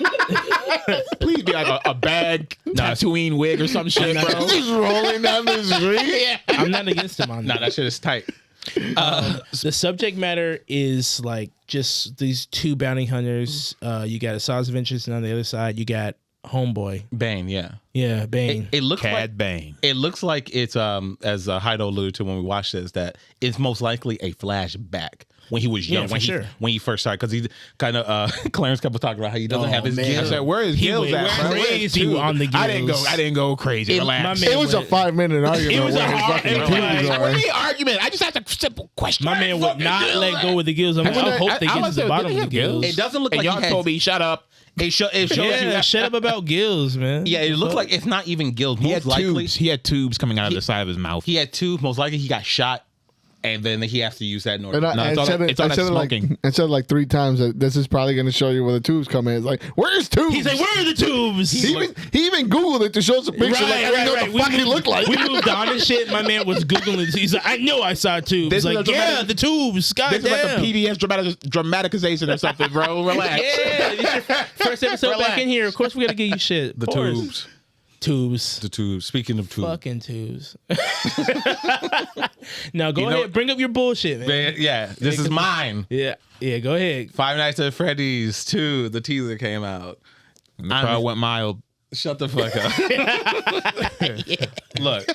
Please be like a bag Tatooine wig or some shit, bro. Just rolling down the street. I'm not against him on that. No, that shit is tight. The subject matter is like just these two bounty hunters. You got Asajj Ventress, and on the other side, you got Homeboy. Bane, yeah. Yeah, Bane. It looks Cad like Bane. It looks like it's as Heido alluded to when we watched this, that it's most likely a flashback when he was young, when he first started, because he kind of Clarence kept talking about how he doesn't have his I gills. said, where is gills at? Where is he on the gills? I didn't go crazy. Relax. It was a 5-minute argument. It was a hard argument. I just asked a simple question. My man would not let go of the gills. I hope they get to the bottom of the gills. It doesn't look and like y'all told me shut up. It shows you. Shut up about gills, man. Yeah, it looked like it's not even gills. He had tubes coming out of the side of his mouth. He had tubes. Most likely he got shot, and then he has to use that in order. And I said it like 3 times that this is probably going to show you where the tubes come in. It's like, where's tubes? He's like, where are the tubes? He even Googled it to show us a picture. I didn't know what the fuck he looked like. We moved on and shit. My man was Googling it. He's like, I know I saw tubes. This Like, the tubes. God This is like damn. a PBS dramaticization or something, bro. Relax. Yeah, it's your first episode back in here. Of course, we got to give you shit. The tubes. Tubes. The tubes. Speaking of tubes. Fucking tubes. Now go ahead. Bring up your bullshit, man. Yeah, this is mine. Yeah, go ahead. Five Nights at Freddy's 2. The teaser came out. The crowd went mild. Shut the fuck up. Look.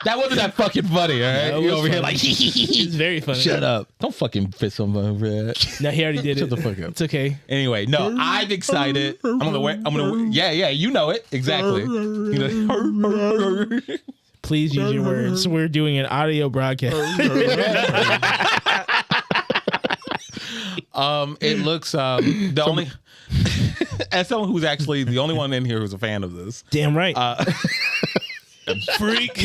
That wasn't that fucking funny, all right? You over here like, it's very funny. Shut up. Don't fucking fit someone, Red. No, he already did it. Shut the fuck up. It's okay. Anyway, no, I'm excited. I'm gonna wear, yeah, you know it. Exactly. Please use your words. We're doing an audio broadcast. It looks the only as someone who's actually the only one in here who's a fan of this. Damn right. Freak.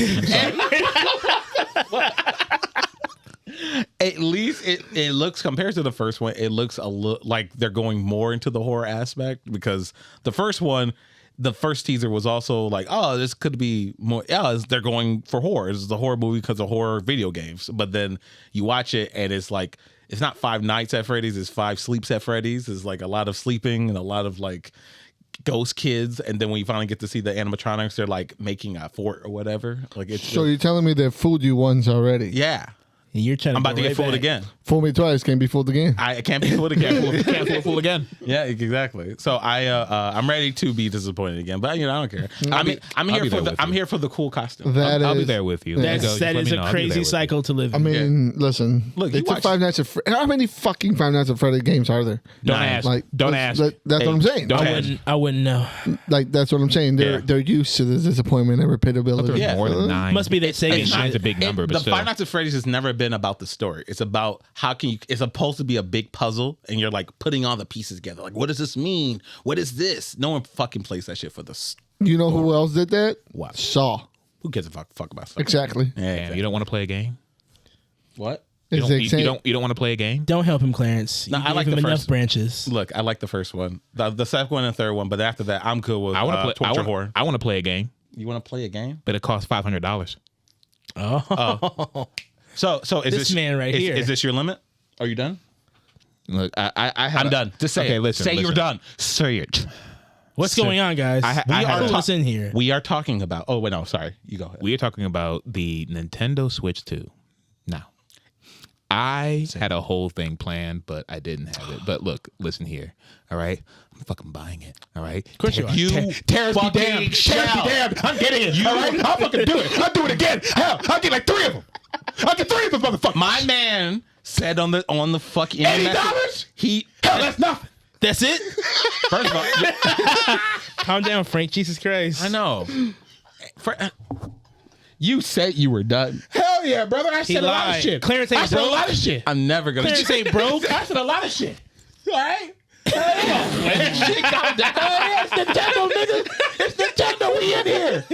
At least it looks, compared to the first one, it looks a little like they're going more into the horror aspect, because the first one, the first teaser was also like, oh, this could be more. Yeah, they're going for horror. This is a horror movie because of horror video games. But then you watch it and it's like, it's not Five Nights at Freddy's, it's 5 Sleeps at Freddy's. It's like a lot of sleeping and a lot of like ghost kids, and then when you finally get to see the animatronics, they're like making a fort or whatever. Like it's so you're telling me they fooled you once already? Yeah. And you're trying. I'm about to get fooled again. Fool me twice, can't be fooled again. I can't be fooled again. Can't fool again. Yeah, exactly. So I'm ready to be disappointed again, but I don't care. I'm here for the cool costume. I'll be there with you. That is a crazy cycle to live in. I mean, listen. Look, it's a Five Nights at Freddy. How many fucking Five Nights at Freddy games are there? Don't ask. Don't ask. That's what I'm saying. I wouldn't know. Like, that's what I'm saying. They're used to the disappointment and repeatability. There's more than 9. Must be that Sega shit. 9's a big number, but the still. Five Nights at Freddy's has never been about the story. It's about how can you. It's supposed to be a big puzzle, and you're like putting all the pieces together. Like, what does this mean? What is this? No one fucking plays that shit for this. You know who else did that? What? Saw. Who gives a fuck about stuff? Exactly. Yeah, exactly. You don't want to play a game? What? You don't want to play a game? Don't help him, Clarence. No, You I like gave the him enough first branches. Look, I like the first one, the second one and third one, but after that, I'm cool with torture horror. I want to play a game, You want to play a game? but it costs $500. Oh. So is This man right here. Is this your limit? Are you done? Look, I'm done. Just say it. Listen, you're done. Say it. What's going on, guys? Who's in here? We are talking about. Oh wait, no, sorry. You go ahead. We are talking about the Nintendo Switch 2. Now, I had a whole thing planned, but I didn't have it. But look, listen here. All right, I'm fucking buying it. All right. Of course you are. Terrors be damned. Terrors be damned. I'm getting it. All right. I'll fucking do it. I'll do it again. Hell, I'll get like 3 of them. I'll get 3 of them, motherfuckers. My man said on the fucking internet. $80? Hell, that's nothing. That's it? First of all, Calm down, Frank. Jesus Christ. I know. You said you were done. Hell yeah, brother. I said a lot of shit. Clarence ain't I said a broke. lot of shit. I'm never gonna. Clarence ain't broke. I said a lot of shit. All right. Shit, God, it's Nintendo, nigga. It's Nintendo. We in here.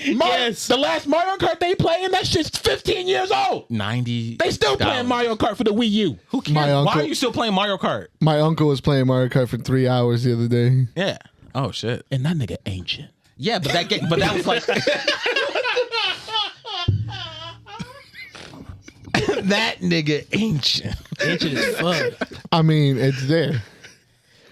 Yes. The last Mario Kart they playing, that shit's 15 years old. 90. They still playing Mario Kart for the Wii U. Who cares? Why are you still playing Mario Kart? My uncle was playing Mario Kart for 3 hours the other day. Yeah. Oh shit. And that nigga ancient. Yeah, but that was like that nigga ancient. Ancient as fuck. I mean, it's there.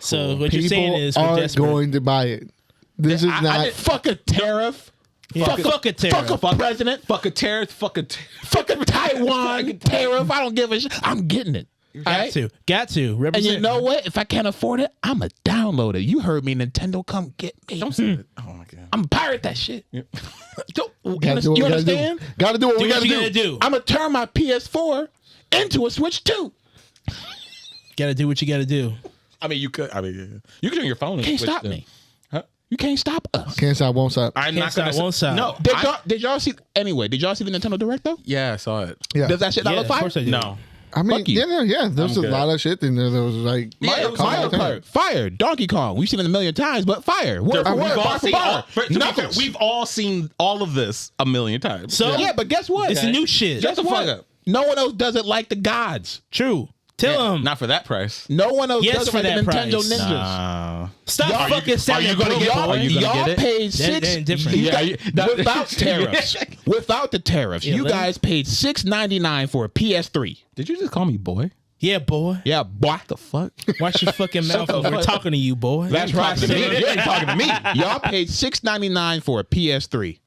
So what you're saying is people we're are desperate. going to buy it. This is not. Fuck a tariff. Yeah, fuck a tariff. Fuck a president. Fuck a tariff. Fuck a Taiwan tariff. I don't give a shit. I'm getting it. Got to represent. And you know what? If I can't afford it, I'ma download it. You heard me, Nintendo. Come get me. Don't say that. Oh my god. I'm pirate that shit. Don't, You understand? Gotta do what we what you gotta gotta do. I'm gonna turn my PS4 into a Switch 2. Gotta do what you gotta do. I mean, you could. I mean, you could turn your phone. Can't stop me. Huh? You can't stop us. Can't stop, won't stop. I'm Can't not gonna. stop, won't stop. No. Did y'all see? Anyway, did y'all see the Nintendo Direct though? Yeah, I saw it. Yeah. Does that shit not Yeah, look of fire? course I do. No. I mean, Fuck you. yeah. There's I'm a good. lot of shit in there. There was like Yeah, it was Mario Kart, fire. Donkey Kong, we've seen it a million times, but fire. Word for word, bar for bar. Knuckles. We've all seen all of this a million times. So Yeah, but guess what? it's new shit. Shut the fuck up. No one else does it like the gods. True. Tell them. Not for that price. No one else Yes, does it for like the that Nintendo price. Ninjas. Stop fucking sounding broke, Y'all, boy. y'all get it? paid That six ain't different. without tariffs. Without the tariffs, Yeah, you let me- guys paid $6.99 for a PS3. Did you just call me boy? Yeah, boy. Yeah, boy. The fuck? Watch your fucking mouth. We're talking to you, boy. That's right. You ain't talking to me. Y'all paid $6.99 for a PS3.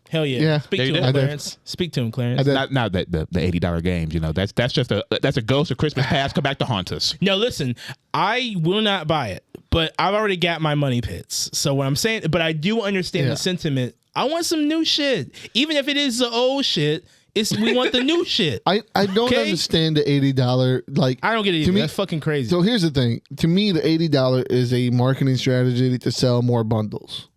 Hell yeah. Yeah. Speak There to you him, go. I did. Clarence. Speak to him, Clarence. did. Not that the $80 games, you know. That's just a ghost of Christmas past come back to haunt us. No, listen, I will not buy it, but I've already got my money pits. So what I'm saying, but I do understand Yeah. the sentiment. I want some new shit. Even if it is the old shit, we want the new shit. I don't Okay. understand the $80 like. I don't get it To either. me- That's fucking crazy. So here's the thing. To me, the $80 is a marketing strategy to sell more bundles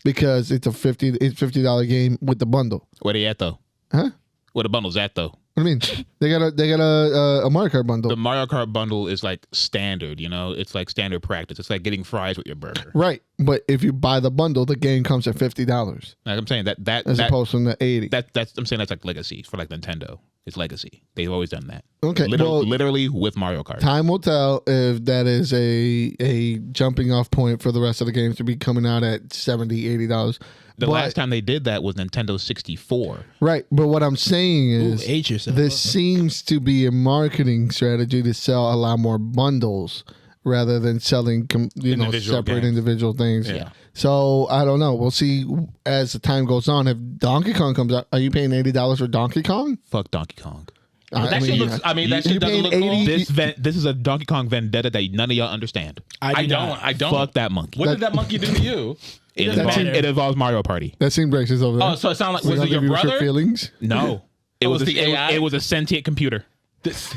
because it's a $50 game with the bundle. Where they at though? Huh? Where the bundle's at though? What do you mean? They got a Mario Kart bundle. The Mario Kart bundle is like standard, you know. It's like standard practice. It's like getting fries with your burger. Right, but if you buy the bundle, the game comes at $50 Like I'm saying that as opposed to the $80. that's I'm saying that's like legacy for like Nintendo. It's legacy. They've always done that. Okay, well- literally with Mario Kart. Time will tell if that is a jumping off point for the rest of the games to be coming out at $70, $80. The last time they did that was Nintendo 64. Right, but what I'm saying Ooh, is age yourself. this seems to be a marketing strategy to sell a lot more bundles rather than selling Individual separate games. individual things. Yeah. So I don't know. We'll see as the time goes on. If Donkey Kong comes out, are you paying $80 for Donkey Kong? Fuck Donkey Kong. That shit looks. I mean, that shit doesn't look cool. This is a Donkey Kong vendetta that none of y'all understand. I not. don't. Fuck that monkey. What did that monkey do to you? It doesn't matter. It involves Mario Party. That seems racist over there. Oh, so it sounded like We was don't it your give you brother? feelings? No, it was was the AI? it was a sentient computer.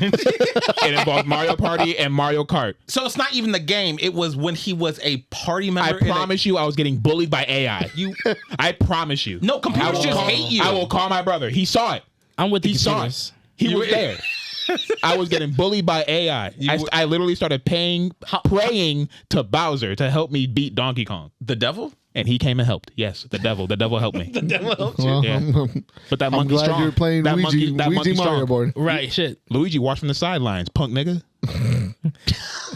It involved Mario Party and Mario Kart. So it's not even the game. It was when he was a party I member. promise you, I was getting bullied by AI. I promise you. No, computers just hate you. I will call my brother. He saw it. I'm with the He saw computers. it. He was there. I was getting bullied by AI. I literally started praying to Bowser to help me beat Donkey Kong. The devil? And he came and helped. Yes, the devil. The devil helped me. The devil helped you. Well, Yeah. But that I'm monkey's glad strong. you're playing that Luigi monkey Mario strong. board. Right, shit. Luigi, watch from the sidelines, punk nigga.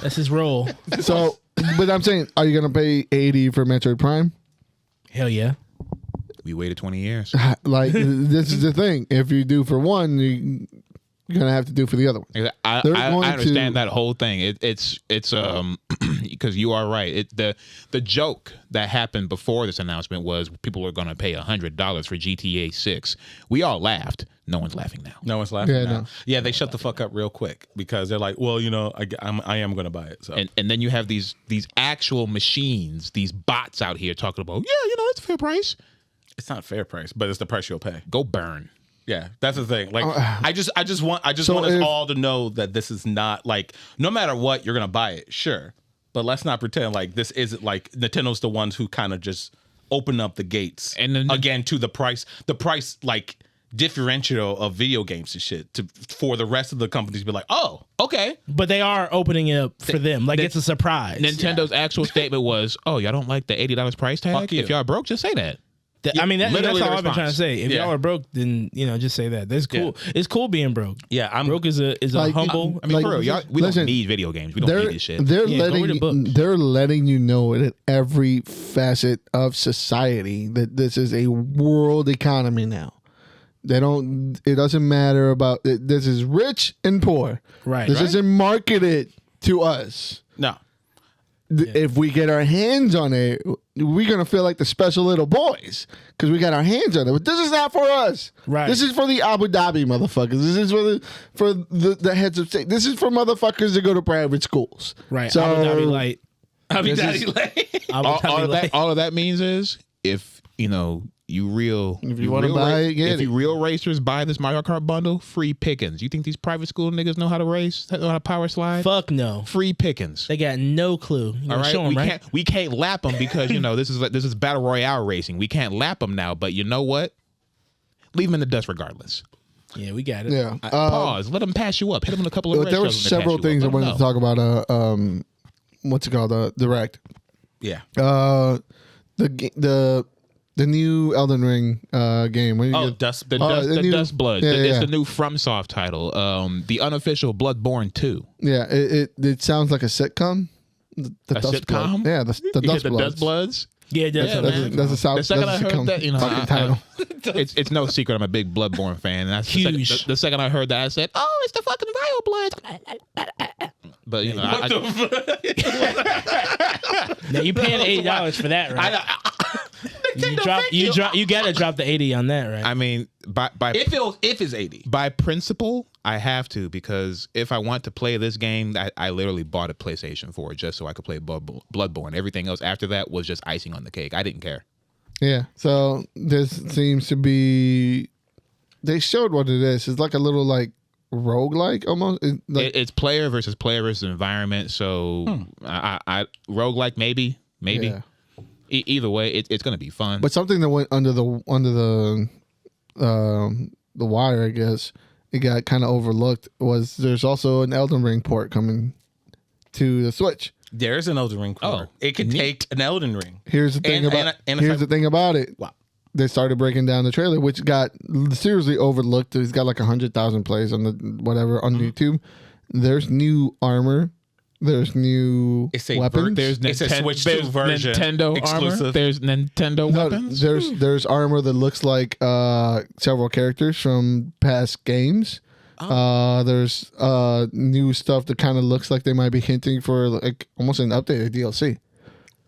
That's his role. So, but I'm saying, are you gonna pay $80 for Metroid Prime? Hell yeah. We waited 20 years. Like this is the thing. If you do for one, you're gonna have to do for the other one. I They're going understand to- that whole thing. It's because you are right. The joke that happened before this announcement was people were going to pay $100 for GTA 6. We all laughed. No one's laughing now. No one's laughing Yeah, now. no. Yeah, they shut the fuck up real quick because they're like, well, I am going to buy it. So And then you have these actual machines, these bots out here talking about, it's a fair price. it's not fair price, but it's the price you'll pay. Go burn. Yeah, that's the thing. Like, I just want So want us if- all to know that this is not like, no matter what, you're gonna buy it, sure, but let's not pretend like this isn't like Nintendo's the ones who kind of just open up the gates And then again to the price like differential of video games and shit for the rest of the companies to be like, oh, okay, But they are opening it up for them. Like it's a surprise. Nintendo's actual statement was, "Oh, y'all don't like the $80 price tag? Fuck you. If y'all broke, just say that." I mean, that's literally all the I've been trying to say. If y'all are broke, then just say that. That's cool. Yeah. It's cool being broke. Yeah, I'm broke is a like, humble. I mean, Like, for real, y'all, we listen, don't need video games. We don't need this shit. They're Yeah, go read a book. they're letting you know in every facet of society that this is a world economy now. It doesn't matter about it. This is rich and poor. Right. This right? isn't marketed to us. no. If we get our hands on it, we're gonna feel like the special little boys because we got our hands on it. But this is not for us. Right. This is for the Abu Dhabi motherfuckers. This is for the heads of state. This is for motherfuckers that go to private schools. Right. So Abu Dhabi light. Abu This Dhabi is- Light. Abu Dhabi all light. of that means is if you wanna buy it, get if it. you real racers buy this Mario Kart bundle, free pickings. You think these private school niggas know how to race? Know how to power slide? Fuck no. Free pickings. They got no clue. You All right, show 'em, right? we can't lap them because this is battle royale racing. We can't lap them now, but you know what? Leave them in the dust regardless. Yeah, we got it. yeah. Pause. Let them pass you up. Hit them in a couple of. But red there were shells when they several pass you things I up. Let wanted 'em to know. talk about. What's it called? Direct. Yeah. The new Elden Ring game. Where you Oh, get- Dust. The the new- Dust Blood. yeah, It's yeah. the new FromSoft title. The unofficial Bloodborne 2. yeah, it sounds like a sitcom. The A Dust sitcom? Blood. Yeah, the You Dust hit the Bloods. Dust Bloods. Yeah, it does. Yeah, sound man. like- That's a South. The second that's I a heard sitcom that, fucking title. It's no secret I'm a big Bloodborne fan. And that's Huge. The second I heard that, I said, "Oh, it's the fucking Vile Blood." But Now you paying $80 for that, right? You gotta drop the 80 on that, right? I mean, by If it's 80. by principle, I have to because if I want to play this game, I literally bought a PlayStation 4 just so I could play Bloodborne. Everything else after that was just icing on the cake. I didn't care. Yeah. So this seems to be. They showed what it is. It's like a little like roguelike almost. It's player versus environment. So I roguelike maybe. Yeah. Either way, it's gonna be fun. But something that went under the wire, I guess, it got kind of overlooked. Was there's also an Elden Ring port coming to the Switch? There's an Elden Ring port. It could take an Elden Ring. Here's the thing And the thing about it. Wow. They started breaking down the trailer, which got seriously overlooked. It's got like 100,000 plays on the whatever on YouTube. There's new armor. There's new It's a weapons. It's a Switch 2 version. Nintendo exclusive. armor. There's Nintendo No, weapons. there's armor that looks like several characters from past games. There's new stuff that kind of looks like they might be hinting for like almost an updated DLC.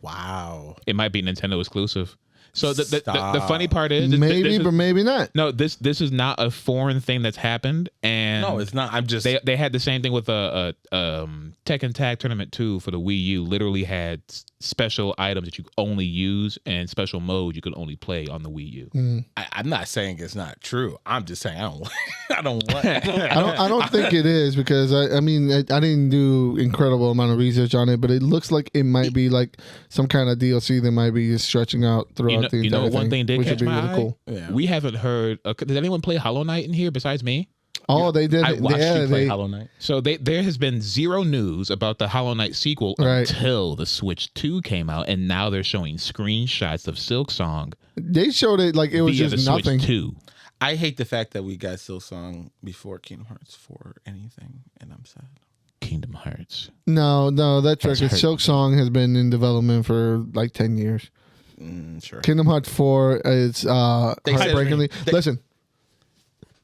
Wow. It might be Nintendo exclusive. So the funny part is Maybe, but maybe not. no. This is not a foreign thing that's happened, and No, it's not. I'm just. they had the same thing with Tekken Tag Tournament 2 for the Wii U. Literally had special items that you could only use and special mode you could only play on the Wii U. I'm not saying it's not true. I'm just saying I don't. I don't want. I don't think it is because I mean I didn't do incredible amount of research on it, but it looks like it might be like some kind of DLC that might be just stretching out throughout the entire one thing did which catch would be my really eye. cool. Yeah. We haven't heard. Did anyone play Hollow Knight in here besides me? Oh, they did. I watched you play they, Hollow Knight. So there has been zero news about the Hollow Knight sequel Right. until the Switch 2 came out, and now they're showing screenshots of Silksong they showed it like it was via the just nothing. Switch 2. I hate the fact that we got Silksong before Kingdom Hearts 4 anything, and I'm sad. Kingdom Hearts. No, that's That's record. hurt. Silk Song has been in development for like 10 years. Sure. Kingdom Hearts 4 is said- heartbreakingly. Listen,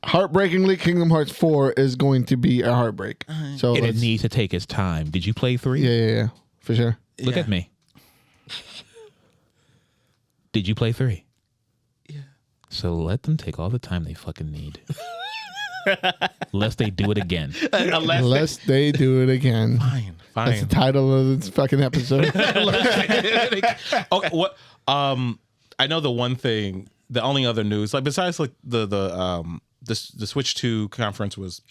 heartbreakingly, Kingdom Hearts 4 is going to be a heartbreak. So It let's- needs to take its time. Did you play 3? yeah, for sure. Look Yeah. at me. Did you play 3? Yeah. So let them take all the time they fucking need. Lest they do it again. Unless they do it again. Fine. That's the title of this fucking episode. Okay. What? I know the one thing. The only other news, like besides like the Switch 2 conference was.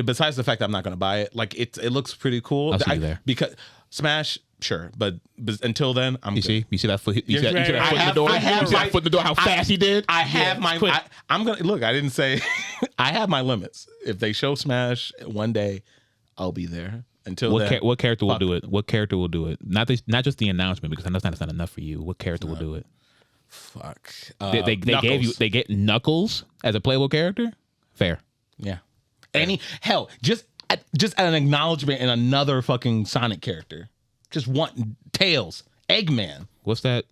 Besides the fact that I'm not going to buy it, like it looks pretty cool. I'll see you there. Because Smash, sure, but until then, I'm. You good. see that foot? You see You're that right. foot in the door? I have You see my- that foot in the door? How fast he did? I have my. quick. I'm gonna look. I didn't say. I have my limits. If they show Smash one day, I'll be there. Until then, What character will fuck. do it? What character will do it? Not just the announcement because I know that's not enough for you. What character will do it? Fuck. They get Knuckles as a playable character. Fair. Yeah. Hell, just an acknowledgement in another fucking Sonic character. Just one Tails, Eggman. What's that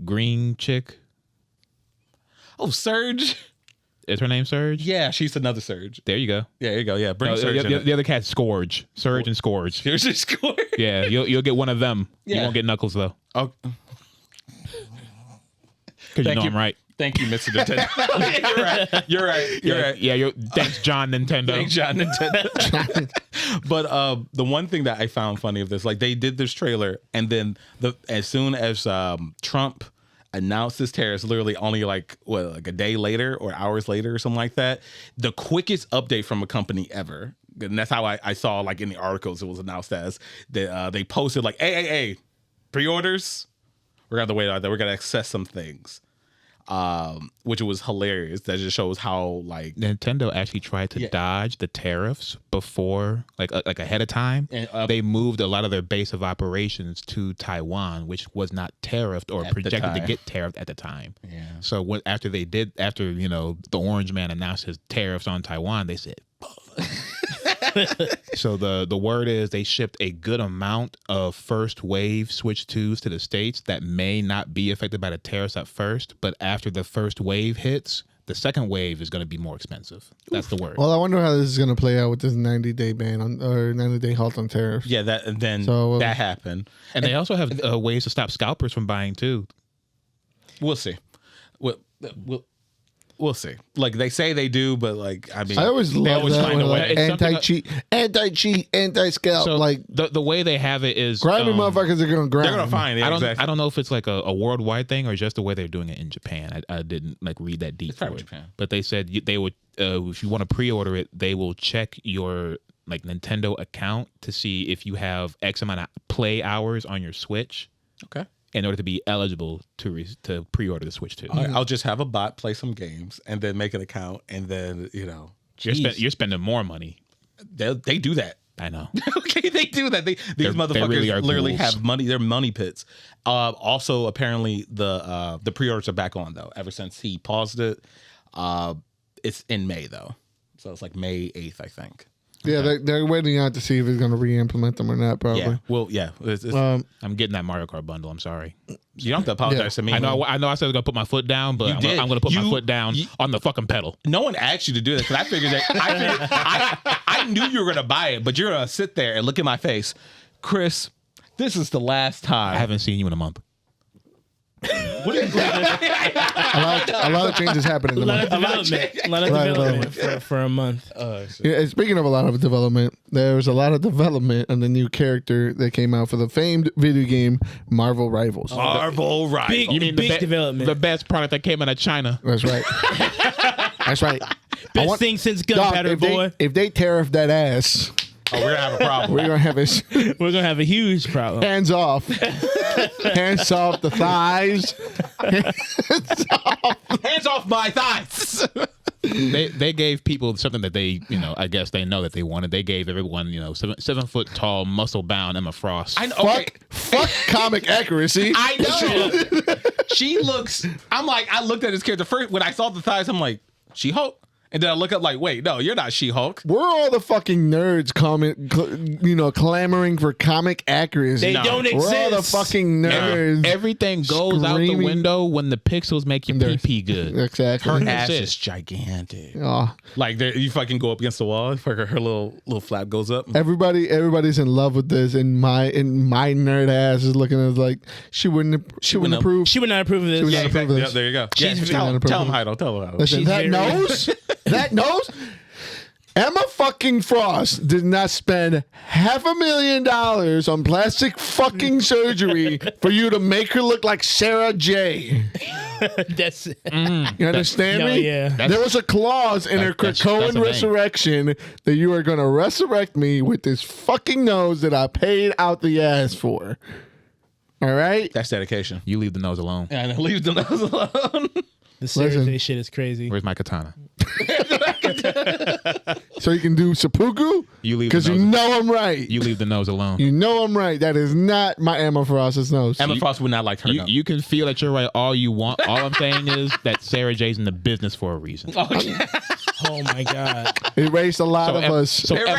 green chick? Oh, Surge. Is her name Surge? Yeah, she's another Surge. There you go. Yeah, there you go. Yeah, bring Surge. The other cat's Scourge. Surge and Scourge. Here's your score. Yeah, you'll get one of them. Yeah. You won't get Knuckles though. Oh, Because you know I'm right. Thank you, Mr. Nintendo. You're right. Yeah. Thanks, John Nintendo. Thanks, John Nintendo. But the one thing that I found funny of this, like they did this trailer, and then as soon as Trump announced his tariffs, literally only like a day later or hours later or something like that, the quickest update from a company ever. And that's how I saw, like in the articles, it was announced as they posted like, hey, pre-orders. We're gonna have to wait out there. We're gonna access some things. Which was hilarious. That just shows how like Nintendo actually tried to dodge the tariffs before, like ahead of time. And, they moved a lot of their base of operations to Taiwan, which was not tariffed or projected to get tariffed at the time. Yeah. So after the Orange Man announced his tariffs on Taiwan, they said. So the word is they shipped a good amount of first wave Switch 2s to the States that may not be affected by the tariffs at first, but after the first wave hits, the second wave is going to be more expensive. That's the word. Well, I wonder how this is going to play out with this 90-day ban or 90-day halt on tariffs. Yeah, that happened. And they also have ways to stop scalpers from buying too. We'll see. We'll see. Like they say they do, but like I mean, I always love that find a way. Anti-cheat, anti-scalp. So like the way they have it is grimy motherfuckers are gonna grind. They're gonna find it. I don't know if it's like a worldwide thing or just the way they're doing it in Japan. I didn't like read that deep. It's Japan. But they said they would if you want to pre-order it, they will check your like Nintendo account to see if you have X amount of play hours on your Switch. Okay. In order to be eligible to pre-order the Switch 2. I'll just have a bot play some games and then make an account and then you're spending more money. They do that. I know. Okay, they do that. These motherfuckers really literally ghouls. have money. They're money pits. Also, apparently the pre-orders are back on though. Ever since he paused it, it's in May though, so it's like May 8th, I think. Yeah, they're waiting out to see if he's going to re-implement them or not. Probably. Yeah. Well, yeah. I'm getting that Mario Kart bundle. I'm sorry. You don't have to apologize to me. I know. I said I was going to put my foot down, but I'm going to put my foot down on the fucking pedal. No one asked you to do that because I figured that I knew you were going to buy it, but you're going to sit there and look at my face, Chris. This is the last time. I haven't seen you in a month. What are you doing? A lot of changes happening. A lot of development for a month. Yeah, speaking of a lot of development, there was a lot of development on the new character that came out for the famed video game Marvel Rivals. Marvel Rivals. You mean big development? The best product that came out of China. That's right. That's right. Best thing since Gunpowder, boy. If they tariff that ass, we're gonna have a problem. We're gonna have a huge problem. Hands off. Hands off the thighs. Hands off my thighs. They gave people something that they, I guess they know that they wanted. They gave everyone, 7 foot tall, muscle bound Emma Frost. I know. Fuck comic accuracy. I know. She looks. I'm like, I looked at this character first when I saw the thighs. I'm like, She-Hulk. And then I look up like, wait, no, you're not She-Hulk. We're all the fucking nerds clamoring for comic accuracy. They don't exist. We're all the fucking nerds. Everything goes out the window when the pixels make your pee good. Exactly. Her ass is gigantic. Oh. Like you fucking go up against the wall, her little flap goes up. Everybody's in love with this, and my nerd ass is looking at like she wouldn't approve. She would not approve of this. Yeah, exactly. Yep, there you go. Tell him, Heido. Tell him, Heido. Listen, that nose. Emma fucking Frost did not spend $500,000 on plastic fucking surgery for you to make her look like Sarah J. That's you understand me? Yeah. There was a clause in her Krakoan resurrection that you are going to resurrect me with this fucking nose that I paid out the ass for. All right? That's dedication. You leave the nose alone. Yeah, leave the nose alone. The Sarah J shit is crazy. Where's my katana? So you can do seppuku? You leave Because the you nose. know I'm right. You leave the nose alone. You know I'm right. That is not my Emma Frost's nose. Emma Frost would not like her. You can feel that you're right all you want. All I'm saying is that Sarah J's in the business for a reason. Oh my god. It raised a lot of us.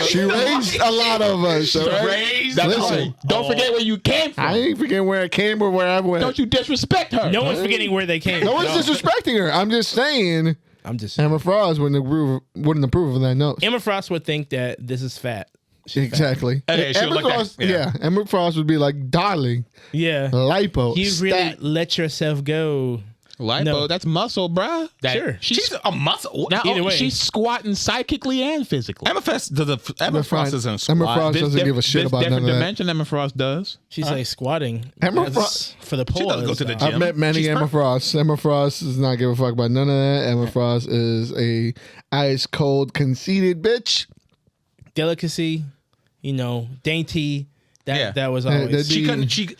She raised a lot of us. Listen, Don't forget where you came from. I ain't forgetting where I came or where I went. Don't you disrespect her. No one's forgetting where they came. No one's disrespecting her. I'm just saying I'm just Emma Frost wouldn't approve of that nose. Emma Frost would think that this is fat. Exactly. Hey, she would Emma like that. Frost, Yeah. Emma Frost would be like, darling, Yeah. lipo, You really stat. let yourself go. Lipo, No. that's muscle, bruh. Sure. She's a muscle. Now, Either way. she's squatting psychically and physically. Emma Frost doesn't squat. Emma Frost doesn't give a shit about none different of that. dimension Emma Frost does. She's like squatting. Emma That's Frost- for the poor. She doesn't go to the I've gym. met many She's Emma perfect. Frosts. Emma Frost does not give a fuck about none of that. Emma Frost is a ice cold, conceited bitch. Delicacy, dainty. That was that always.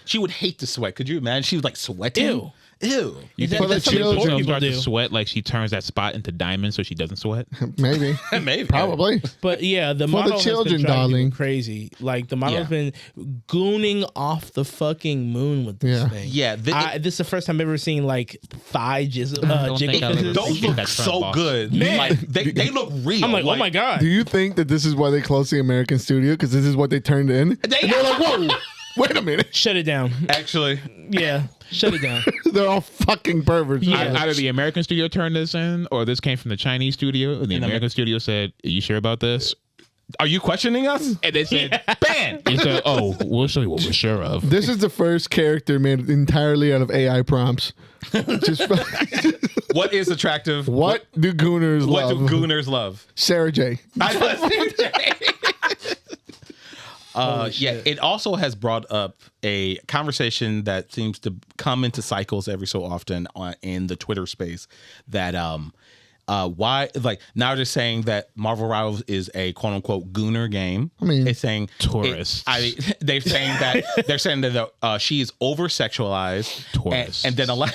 She would hate to sweat. Could you imagine? She was like sweating. Ew. You That- think that's that something children poor she people starts to do. sweat like she turns that spot into diamonds so she doesn't sweat? Maybe. Maybe. Probably. But yeah, the For model the has children, been driving darling. people crazy. Like the model has been gooning off the fucking moon with this Yeah. thing. Yeah, this is the first time I've ever seen like thigh jiggle. don't think I've ever Those seen look that front so boss. good. Man. Like they look real. I'm like, oh my god. Do you think that this is why they closed the American studio? Because this is what they turned in? And they're like, whoa, wait a minute. Shut it down. Actually, Yeah, shut it down. They're all fucking perverts. Yeah. Either the American studio turned this in or this came from the Chinese studio and the American studio said, are you sure about this? are you questioning us? And they said, ban. You said, oh, we'll show you what we're sure of. This is the first character made entirely out of AI prompts. Just What is attractive? what do Gooners What love? do Gooners love? Sarah J. Yeah, it also has brought up a conversation that seems to come into cycles every so often in the Twitter space. That why, like, now they're saying that Marvel Rivals is a quote unquote Gooner game. I mean, it's saying tourists. They're saying that she is over sexualized. Tourists. and then a lot.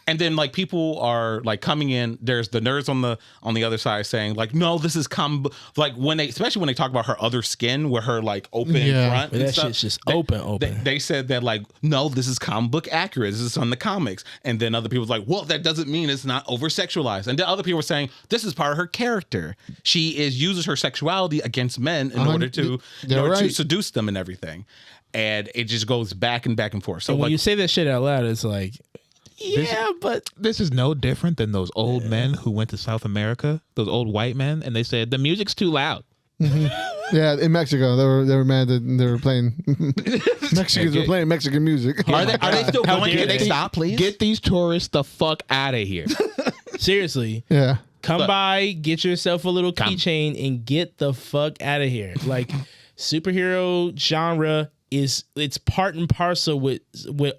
And then like people are like coming in. There's the nerds on the other side saying like, no, this is like especially when they talk about her other skin with her like open front. But and that stuff, shit's just open. They said that like, no, this is comic book accurate. This is on the comics. And then other people was like, well, that doesn't mean it's not over sexualized. And then other people were saying this is part of her character. She uses her sexuality against men in order to seduce them and everything. And it just goes back and back and forth. So when like, you say that shit out loud, it's like, but This is no different than those old men who went to South America, those old white men, and they said, the music's too loud. Yeah, in Mexico, they were mad that they were playing Mexicans were playing Mexican music. are they still going? Can they stop, please? Get these tourists the fuck out of here. seriously, Yeah. come by, get yourself a little keychain, and get the fuck out of here. Like superhero genre it's part and parcel with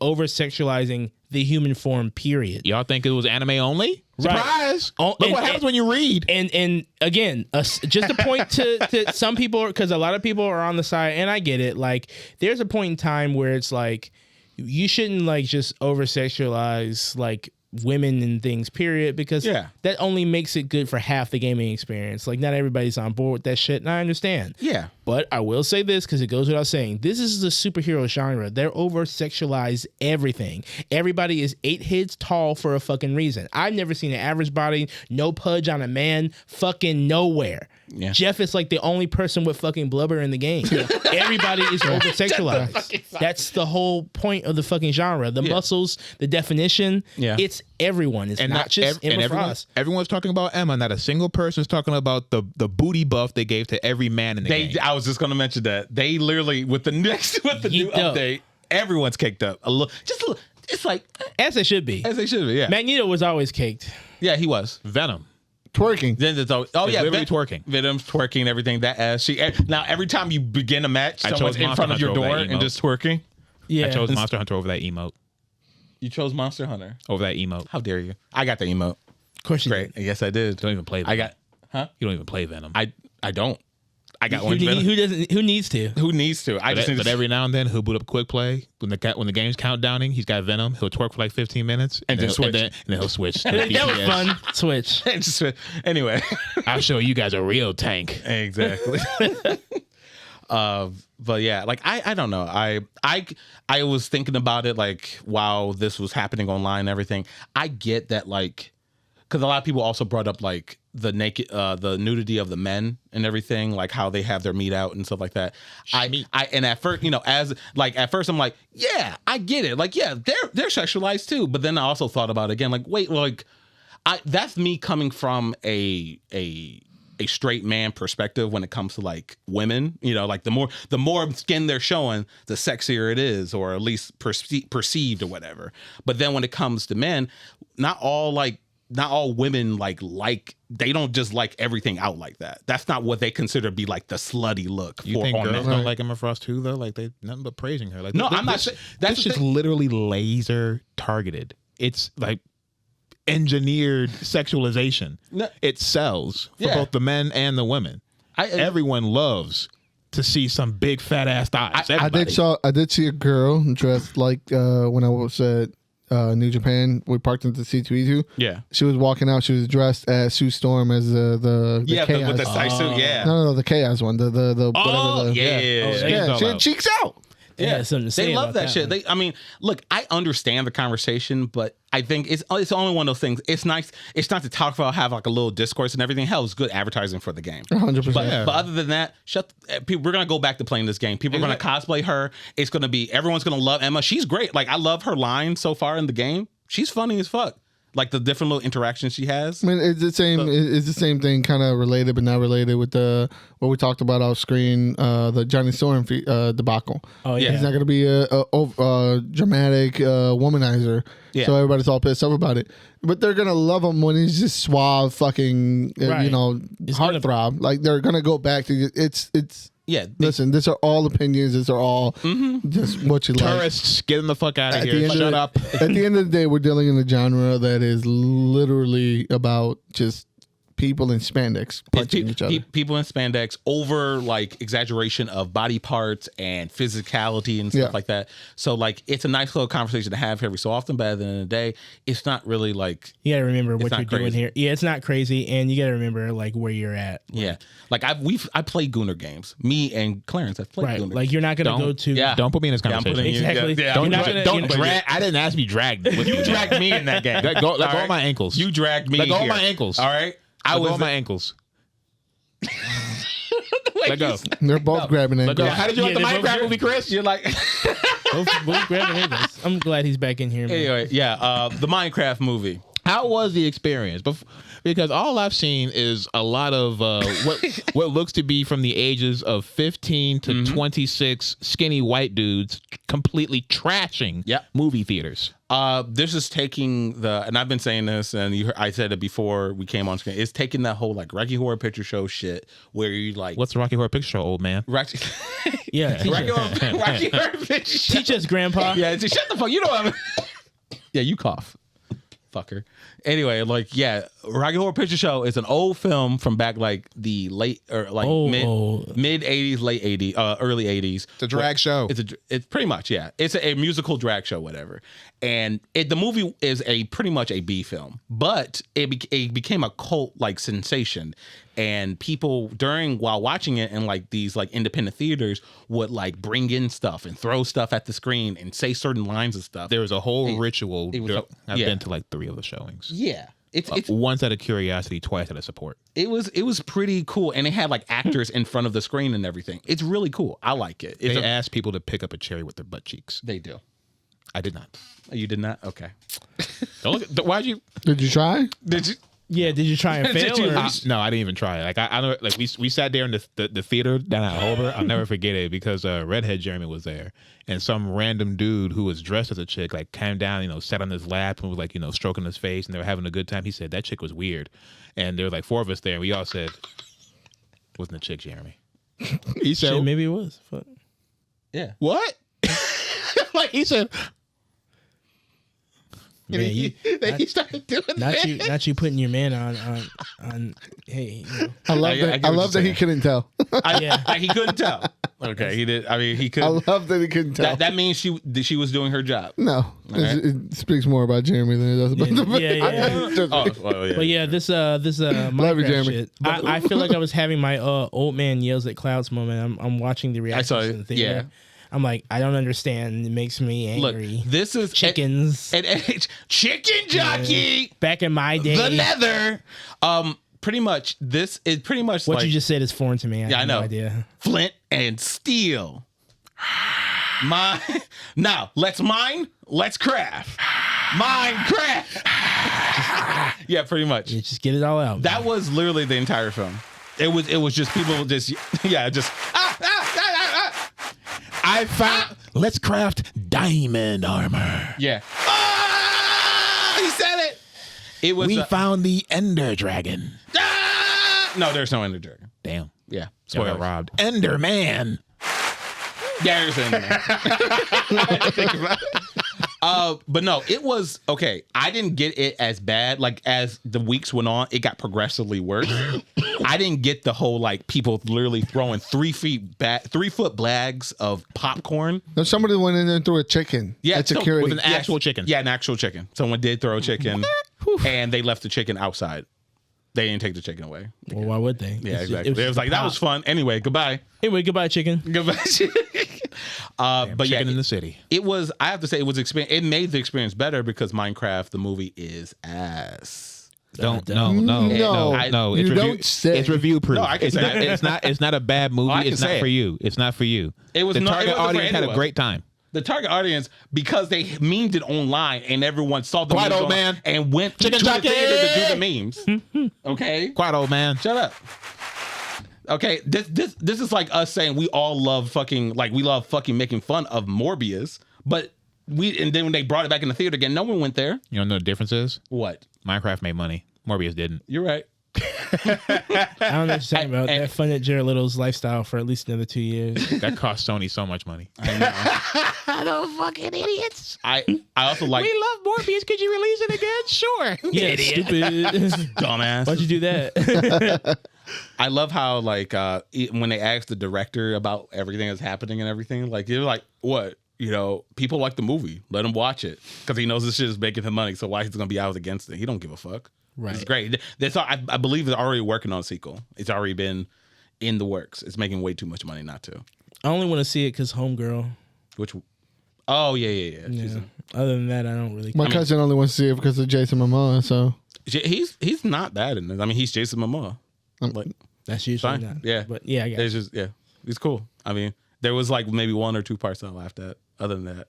over sexualizing the human form. Period. Y'all think it was anime only? Right. Surprise! Oh, Look and- what happens when you read. And again, just a point to some people, because a lot of people are on the side, and I get it. Like, there's a point in time where it's like you shouldn't like just over sexualize like women and things, period, because that only makes it good for half the gaming experience. Like, not everybody's on board with that shit, and I understand. Yeah. But I will say this, because it goes without saying, this is the superhero genre. They're over sexualize everything. Everybody is 8 heads tall for a fucking reason. I've never seen an average body, no pudge on a man, fucking nowhere. Yeah. Jeff is like the only person with fucking blubber in the game. Everybody is over sexualized. That's the whole point of the fucking genre. The muscles, the definition. Yeah. It's everyone. It's not just Emma Frost. Everyone's talking about Emma. Not a single person is talking about the booty buff they gave to every man in the game. I was just going to mention that they literally with the new Geeked up. update, everyone's caked up a little. It's like As they should be. as they should be. Yeah, Magneto was always caked. yeah, he was. Venom. Twerking. Then there's always, literally twerking. Venom's twerking, everything. That ass. Now every time you begin a match, I someone's chose in front of Monster your Hunter over door that and emote. just twerking. Yeah. I chose Monster Hunter over that emote. You chose Monster Hunter. Over that emote. How dare you? I got the emote. Of course you Great. did. Yes, I did. Don't even play Venom. I got. Huh? You don't even play Venom. I don't. I got orange venom. Who needs to? Who needs to? But every now and then he'll boot up quick play when the game's countdowning. He's got venom. He'll twerk for like 15 minutes and then switch. And then he'll switch. To That was fun. Switch. Anyway, I'll show you guys a real tank. Exactly. But yeah, like I don't know. I was thinking about it like while this was happening online and everything. I get that, like, because a lot of people also brought up like the nudity of the men and everything, like how they have their meat out and stuff like that. And at first, at first I'm like, yeah, I get it. Like, yeah, they're sexualized too. But then I also thought about it again, like, wait, like, that's me coming from a straight man perspective when it comes to like women, like the more skin they're showing, the sexier it is, or at least perceived or whatever. But then when it comes to men, not all women like they don't just like everything out like that. That's not what they consider to be like the slutty look. You think girls don't like Emma Frost too, though? Like they nothing but praising her. Like no, I'm not saying that's just literally laser targeted. It's like engineered sexualization. No. It sells for both the men and the women. Everyone loves to see some big fat ass thighs. I did see a girl dressed like when I was at New Japan. We parked into C2E2. Yeah, she was walking out. She was dressed as Sue Storm as the Chaos. With the tight suit. Yeah, no, the Chaos one. The whatever. She had cheeks out. Yeah, they love that shit. Look, I understand the conversation, but I think it's only one of those things. It's nice. It's not to talk about, have like a little discourse and everything. Hell, it's good advertising for the game. 100%. But other than that, people. We're gonna go back to playing this game. People are gonna cosplay her. It's gonna be, everyone's gonna love Emma. She's great. Like, I love her line so far in the game. She's funny as fuck. Like the different little interactions she has. I mean, it's the same. It's the same thing, kind of related but not related with what we talked about off screen. The Johnny Storm debacle. Oh yeah, he's not going to be a dramatic womanizer. Yeah. So everybody's all pissed off about it. But they're gonna love him when he's just suave, fucking heartthrob. Like, they're gonna go back to it's. Yeah. Listen, these are all opinions. These are all just what you like. Tourists, get them the fuck out of here. Shut up. At the end of the day, we're dealing in a genre that is literally about just people in spandex punching each other. People in spandex, over like exaggeration of body parts and physicality and stuff like that. So like, it's a nice little conversation to have every so often, but at the end of the day, it's not really like, you gotta remember what you're doing here. Yeah, it's not crazy, and you gotta remember like where you're at. Yeah, like I played Gooner games. Me and Clarence have played Gooner. Like, you're not gonna go to. Yeah. Don't put me in this conversation. Exactly. Don't drag. I didn't ask to be dragged. You dragged me in that game. Let go of my ankles. You dragged me. Let go of my ankles. All right. I was on my ankles. Let go. They're both grabbing ankles. How did you like the Minecraft movie, Chris? You're like both grabbing ankles. I'm glad he's back in here, man. Anyway, the Minecraft movie. How was the experience? Because all I've seen is a lot of what looks to be from the ages of 15 to 26 skinny white dudes completely trashing movie theaters. This is taking and I've been saying this, and I said it before we came on screen. It's taking that whole like Rocky Horror Picture Show shit where you like, what's the Rocky Horror Picture Show, old man? Rocky Rocky Horror Picture Show. Teach us, Grandpa. Yeah, shut the fuck. You know what I mean? Yeah, you cough, fucker. Anyway, like, Rocky Horror Picture Show is an old film from back like the late or like mid 80s, late 80s, early 80s. It's a drag show. It's pretty much, It's a musical drag show, whatever. And the movie is pretty much a B film, but it became a cult like sensation. And people while watching it in like these like independent theaters would like bring in stuff and throw stuff at the screen and say certain lines of stuff. There was a whole ritual. I've been to like 3 of the showings. Yeah. It's once out of curiosity, twice out of support. It was pretty cool, and it had like actors in front of the screen and everything. It's really cool. I like it. They asked people to pick up a cherry with their butt cheeks. They do. I did not. You did not? Okay. Why'd you? Did you try? Did you? Yeah, did you try and fail? No, I didn't even try. Like I know, like we sat there in the theater down at Holbert. I'll never forget it because Redhead Jeremy was there, and some random dude who was dressed as a chick like came down, sat on his lap and was like, stroking his face, and they were having a good time. He said that chick was weird, and there were like 4 of us there, and we all said, "Wasn't a chick, Jeremy?" He said, shit, maybe it was. Fuck. Yeah. What? Like he said. Man, he started doing that. Not you putting your man on. Hey, you know. I love that he couldn't tell. He couldn't tell. Okay, he did. I mean, he could. I love that he couldn't tell. That means she was doing her job. No, it speaks more about Jeremy than it does about the yeah. But yeah, this Minecraft Jeremy. shit. I feel like I was having my old man yells at clouds moment. I'm watching the reactions in the theater. Yeah. I'm like, I don't understand. It makes me angry. Look, this is chickens. Chicken jockey. Yeah. Back in my day, the nether. Pretty much, this is pretty much what like, you just said is foreign to me. I know. No idea. Flint and steel. Now let's mine. Let's craft. Minecraft. Yeah, pretty much. Yeah, just get it all out. That was literally the entire film. It was just people just I found. Let's craft diamond armor. Yeah. He said it. It was. We found the Ender Dragon. No, there's no Ender Dragon. Damn. Yeah. Spoiler robbed. Ender Man. Yeah, there's Ender Man. But no, it was okay. I didn't get it as bad. Like as the weeks went on, it got progressively worse. I didn't get the whole like people literally throwing 3 foot bags of popcorn. No, somebody went in there and threw a chicken. Yeah, at security. With an actual chicken. Yeah, an actual chicken. Someone did throw a chicken, and they left the chicken outside. They didn't take the chicken away. Well, why would they? Yeah, exactly. It was like that was fun. Anyway, goodbye. Anyway, goodbye, chicken. Goodbye. But chicken in the city. It was. I have to say, it was experience. It made the experience better because Minecraft, the movie, is ass. No. You don't say. It's review proof. No, I can say it. It's not a bad movie. It's not for you. It's not for you. It was the not, target it wasn't audience for had a great time. The target audience, because they memed it online and everyone saw the Quiet, memes old online man. and went Chicken to the jockey. theater to do the memes. Okay, Quiet, old man. shut up. Okay, this is like us saying we all love fucking making fun of Morbius, but and then when they brought it back in the theater again, no one went there. You don't know the difference is? What? Minecraft made money. Morbius didn't. You're right. I don't know what you're talking about. That funded Jared Little's lifestyle for at least another 2 years. That cost Sony so much money. I know. Those fucking idiots. I also like. We love Morbius. Could you release it again? Sure. Yeah, stupid. Dumbass. Why'd you do that? I love how like when they asked the director about everything that's happening and everything, like they're like, "What? You know, people like the movie. Let him watch it because he knows this shit is making him money. So why he's gonna be out against it? He don't give a fuck. Right. It's great. That's all, I believe they're already working on a sequel. It's already been in the works. It's making way too much money not to. I only want to see it because Homegirl. Which? Oh yeah. Other than that, I don't really. My cousin only wants to see it because of Jason Momoa. So he's not bad in this. I mean, he's Jason Momoa. Like, that's usually fine. not. Yeah, but yeah, I got it. He's cool. I mean, there was like maybe 1 or 2 parts I laughed at. Other than that,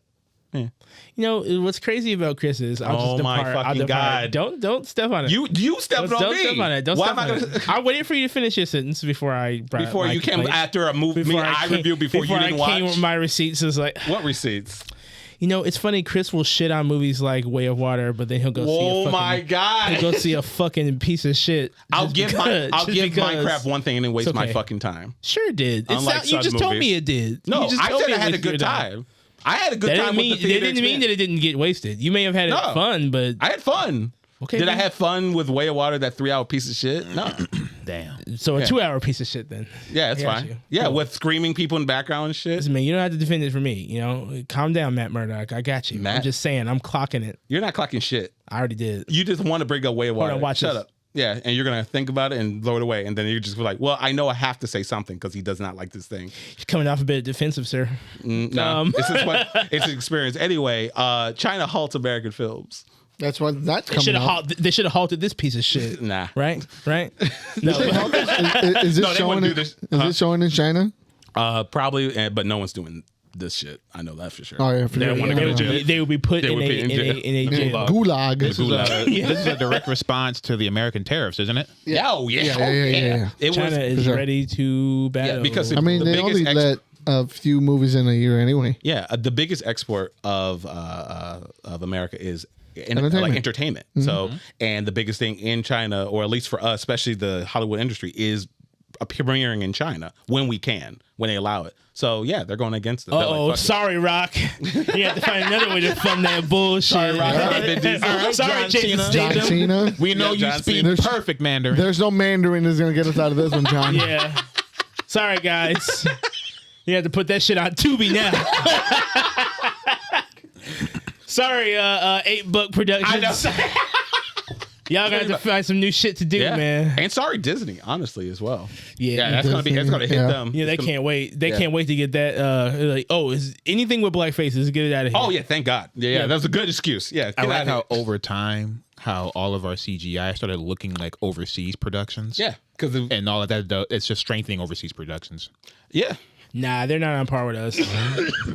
yeah. You know what's crazy about Chris is Oh my fucking God. Don't step on it. You stepped on don't me. Step on it. Don't Why step on it. I waited for you to finish your sentence before I brought before my you came complaint. after a movie I reviewed before you didn't I came watch. with my receipts. Is like What receipts? You know, it's funny. Chris will shit on movies like Way of Water, but then he'll go see a Oh fucking, my God. he'll go see a fucking piece of shit. I'll give because. Minecraft one thing and then waste It's my okay. fucking time. Sure it did. Unlike You just some told movies. me it did. No, You just I told said me I it had a wasted good your time. I had a good That time didn't with the theater mean that it didn't get wasted. You may have had it fun, but I had fun. Okay, Did I then. have fun with Way of Water, that 3-hour piece of shit? No. Damn. so a 2-hour piece of shit then. Yeah, that's I got fine. you. Yeah, Cool. with screaming people in the background and shit. Listen, man, you don't have to defend it for me. You know, calm down, Matt Murdock. I got you. Matt? I'm just saying, I'm clocking it. You're not clocking shit. I already did. You just want to bring up Way of Water. on, watch Shut this. up. Yeah, and you're going to think about it and throw it away. And then you're just like, well, I know I have to say something because he does not like this thing. You're coming off a bit defensive, sir. No, it's an experience. Anyway, China halts American films. that's what that's coming up. They should have halted this piece of shit. Nah. Right? No. Is this No, they showing? wouldn't do Is this. this showing in China? Probably, but no one's doing this shit. I know that for sure. Oh yeah, They don't want to go to jail. They would be put They in would be in a jail. Gulag. This is a direct response to the American tariffs, isn't it? Yeah. Oh, yeah. Yeah. It China was. is sure. ready to battle. because I mean, The they biggest only let a few movies in a year anyway. Yeah, the biggest export of America is Entertainment. entertainment. So, and the biggest thing in China, or at least for us, especially the Hollywood industry, is premiering in China when they allow it. So yeah, they're going against it. Oh, like, sorry, Rock. You have to find another way to fund that bullshit. Sorry, Rock. Sorry, Jason John Statham. Cena. We know you John speak Cena. perfect Mandarin. There's no Mandarin that's gonna get us out of this one, John. Yeah. Sorry, guys. You have to put that shit on Tubi now. Sorry, 8 Book Productions. Y'all got to find some new shit to do, man. And sorry, Disney, honestly, as well. Yeah, that's gonna hit them. Yeah, they can't wait. They can't wait to get that. Like, is anything with black faces? Get it out of here. Oh yeah, thank God. Yeah, that's a good excuse. Yeah, I like how over time, how all of our CGI started looking like overseas productions. Yeah, because and all of that, it's just strengthening overseas productions. Yeah. Nah, they're not on par with us.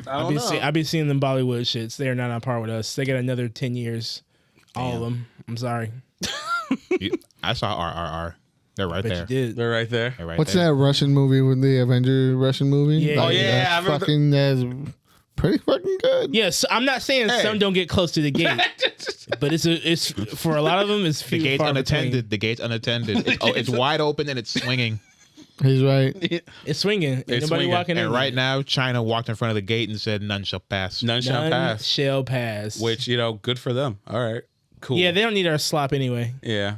I've been seeing them Bollywood shits. They're not on par with us. They got another 10 years. All of them. I'm sorry. I saw RRR. They're right there. You did. They're right there. What's that Russian movie with the Avenger Russian movie? Yeah. Oh yeah, that's fucking that's pretty fucking good. Yes, I'm not saying some don't get close to the gate, but it's for a lot of them. It's few the gate's far unattended. between. The gate's unattended. It's wide open and it's swinging. He's right. It's swinging. Ain't nobody walking in. And right now, China walked in front of the gate and said, "None shall pass." None shall pass. Shall pass. Which good for them. All right. Cool. Yeah, they don't need our slop anyway. Yeah,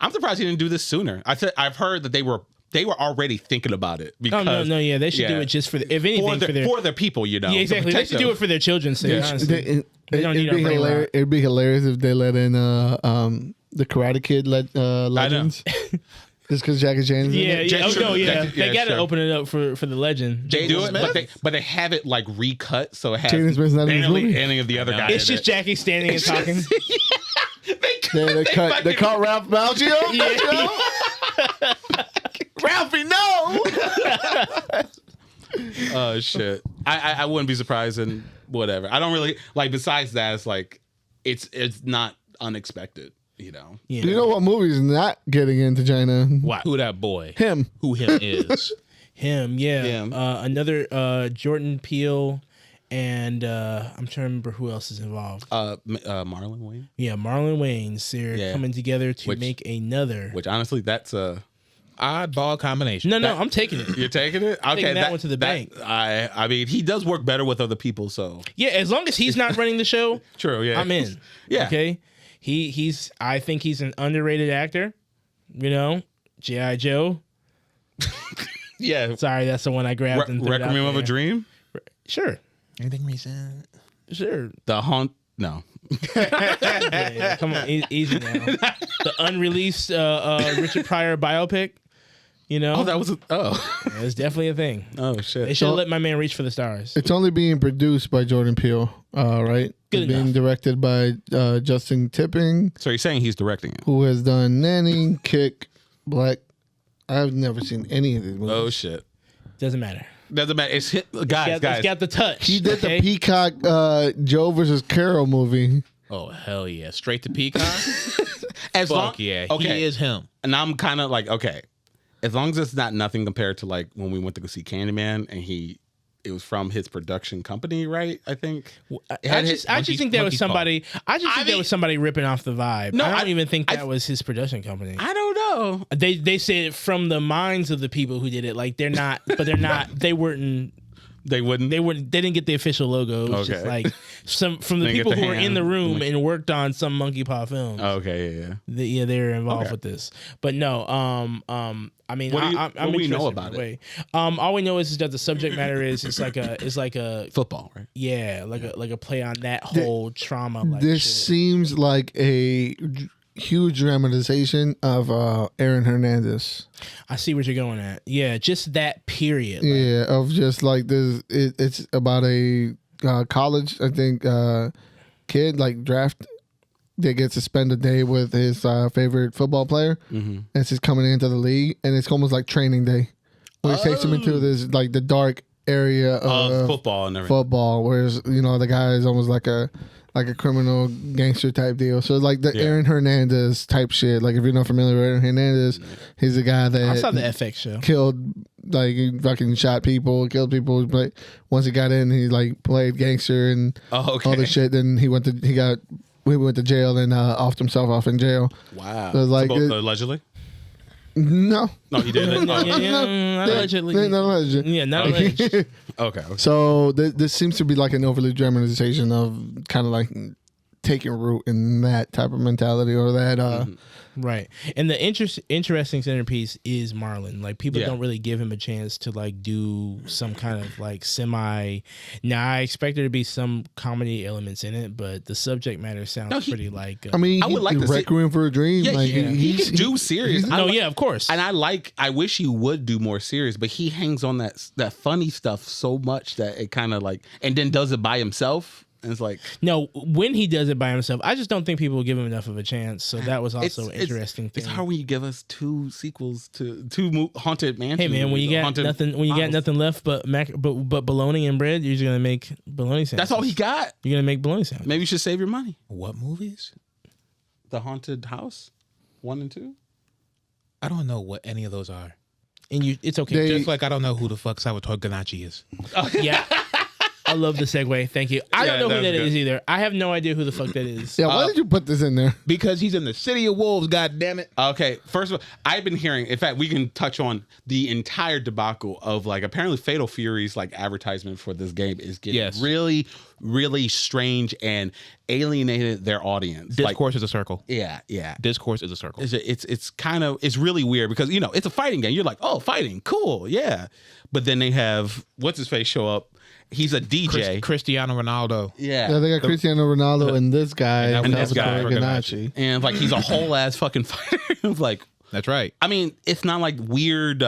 I'm surprised he didn't do this sooner. I've heard that they were already thinking about it. Because, yeah, they should do it just for if anything for their people, Yeah, exactly. They should do it for their children's sake. Honestly, they don't need our brain rot. It'd be hilarious if they let in the Karate Kid legends. Just because Jackie Chan's in it. They got to open it up for the legend. They do it, but they have it like recut, so it has Jaden Smith's not in this movie. any of the other guys. It's just Jackie standing and talking. They cut Ralph Macchio. Yeah. Ralphie, no. Oh shit! I wouldn't be surprised in whatever. I don't really like. Besides that, it's like it's not unexpected. Yeah. Do you know what movie's not getting into China? What? Who that boy? Him. Who him is? Him. Yeah. Him. Another Jordan Peele. And I'm trying to remember who else is involved. Marlon Wayne. Yeah, Marlon Wayne's. They're coming together to make another. Which honestly, that's a oddball combination. No, I'm taking it. You're taking it? Okay, taking that one to the bank. I mean, he does work better with other people, so yeah. As long as he's not running the show, true. Yeah, I'm in. Yeah. Okay. He's. I think he's an underrated actor. You know, G.I. Joe. Yeah. Sorry, that's the one I grabbed. and Requiem of a Dream. Sure. Anything recent? Sure. The Haunt. No. Yeah, come on, easy now. The unreleased Richard Pryor biopic. You know? Oh, that was it's definitely a thing. Oh shit! They should have let my man reach for the stars. It's only being produced by Jordan Peele, right? Good it's being enough. directed by Justin Tipping, So you're saying he's directing it? who has done Nanny, Kick, Black. I've never seen any of these movies. Oh shit! Doesn't matter. Doesn't matter. It's hit, guys. It's got the touch. He did the Peacock Joe versus Carol movie. Oh hell yeah! Straight to Peacock. As long, Fuck yeah! Okay. He is him. And I'm kind of like, okay, as long as it's not nothing compared to like when we went to go see Candyman and it was from his production company, right? I think. I just think there was somebody. There was somebody ripping off the vibe. No, I don't even think that was his production company. I don't know. They said from the minds of the people who did it. Like they're not, but they're not. They weren't. They wouldn't. They didn't get the official logo. It was just like some from the They people get the who were in hand. the room and worked on some Monkey Paw films. Okay, yeah. They're involved Okay. with this. But no, I mean, What do you- I'm what do we know interested about in a way. All we know is that the subject matter is it's like a Football, right? yeah, like a play on that whole trauma. Like This shit. seems like a huge dramatization of Aaron Hernandez. I see what you're going at. Yeah, just that period. Like, Yeah, of just like this. It's about a college, I think, kid like draft that gets to spend a day with his favorite football player. Mm-hmm. It's just coming into the league, and it's almost like training day, where he takes him into this like the dark area of Football and everything. football, whereas the guy is almost like a criminal gangster type deal. So it's like the Aaron Hernandez type shit. Like if you're not familiar with Aaron Hernandez, he's the guy that I saw the FX show. killed, like he fucking shot people, killed people. But once he got in, he like played gangster and all this shit. Then he went to jail and offed himself off in jail. Wow. So it's like allegedly. No. No, he didn't. Not allegedly. Not alleged. Yeah, not alleged. Okay. So this seems to be like an overly dramatization of kind of like taking root in that type of mentality or that. Right. And the interesting centerpiece is Marlon. Like, people don't really give him a chance to like do some kind of like semi. Now, I expect there to be some comedy elements in it, but the subject matter sounds pretty like. I mean, I would like to see Requiem for a Dream. Yeah, like, he can do serious. of course. And I wish he would do more serious, but he hangs on that funny stuff so much that it kind of like, and then does it by himself. And it's like, no, when he does it by himself, I just don't think people give him enough of a chance. So that was also an interesting thing. It's hard when you give us 2 sequels to 2 haunted mansions. Hey man, when you got nothing left but bologna and bread, you're just gonna make bologna sandwiches. That's all he got. You're gonna make bologna sandwiches. Maybe you should save your money. What movies? The Haunted House, 1 and 2. I don't know what any of those are. And it's okay. Just like I don't know who the fuck Salvatore Ganacci is. Yeah. I love the segue. Thank you. I don't know who that is either. I have no idea who the fuck that is. Yeah, why did you put this in there? Because he's in the City of Wolves, god damn it. Okay, first of all, I've been hearing, in fact, we can touch on the entire debacle of like apparently Fatal Fury's like advertisement for this game is getting really, really strange and alienated their audience. Discourse is a circle. Yeah. Discourse is a circle. It's really weird because, you know, it's a fighting game. You're like, oh, fighting, cool, yeah. But then they have, what's his face show up? He's a DJ. Cristiano Ronaldo. Yeah, they got Cristiano Ronaldo and this guy. And this guy. Ganacci. And like, he's a whole ass fucking fighter. Like, that's right. I mean, it's not like weird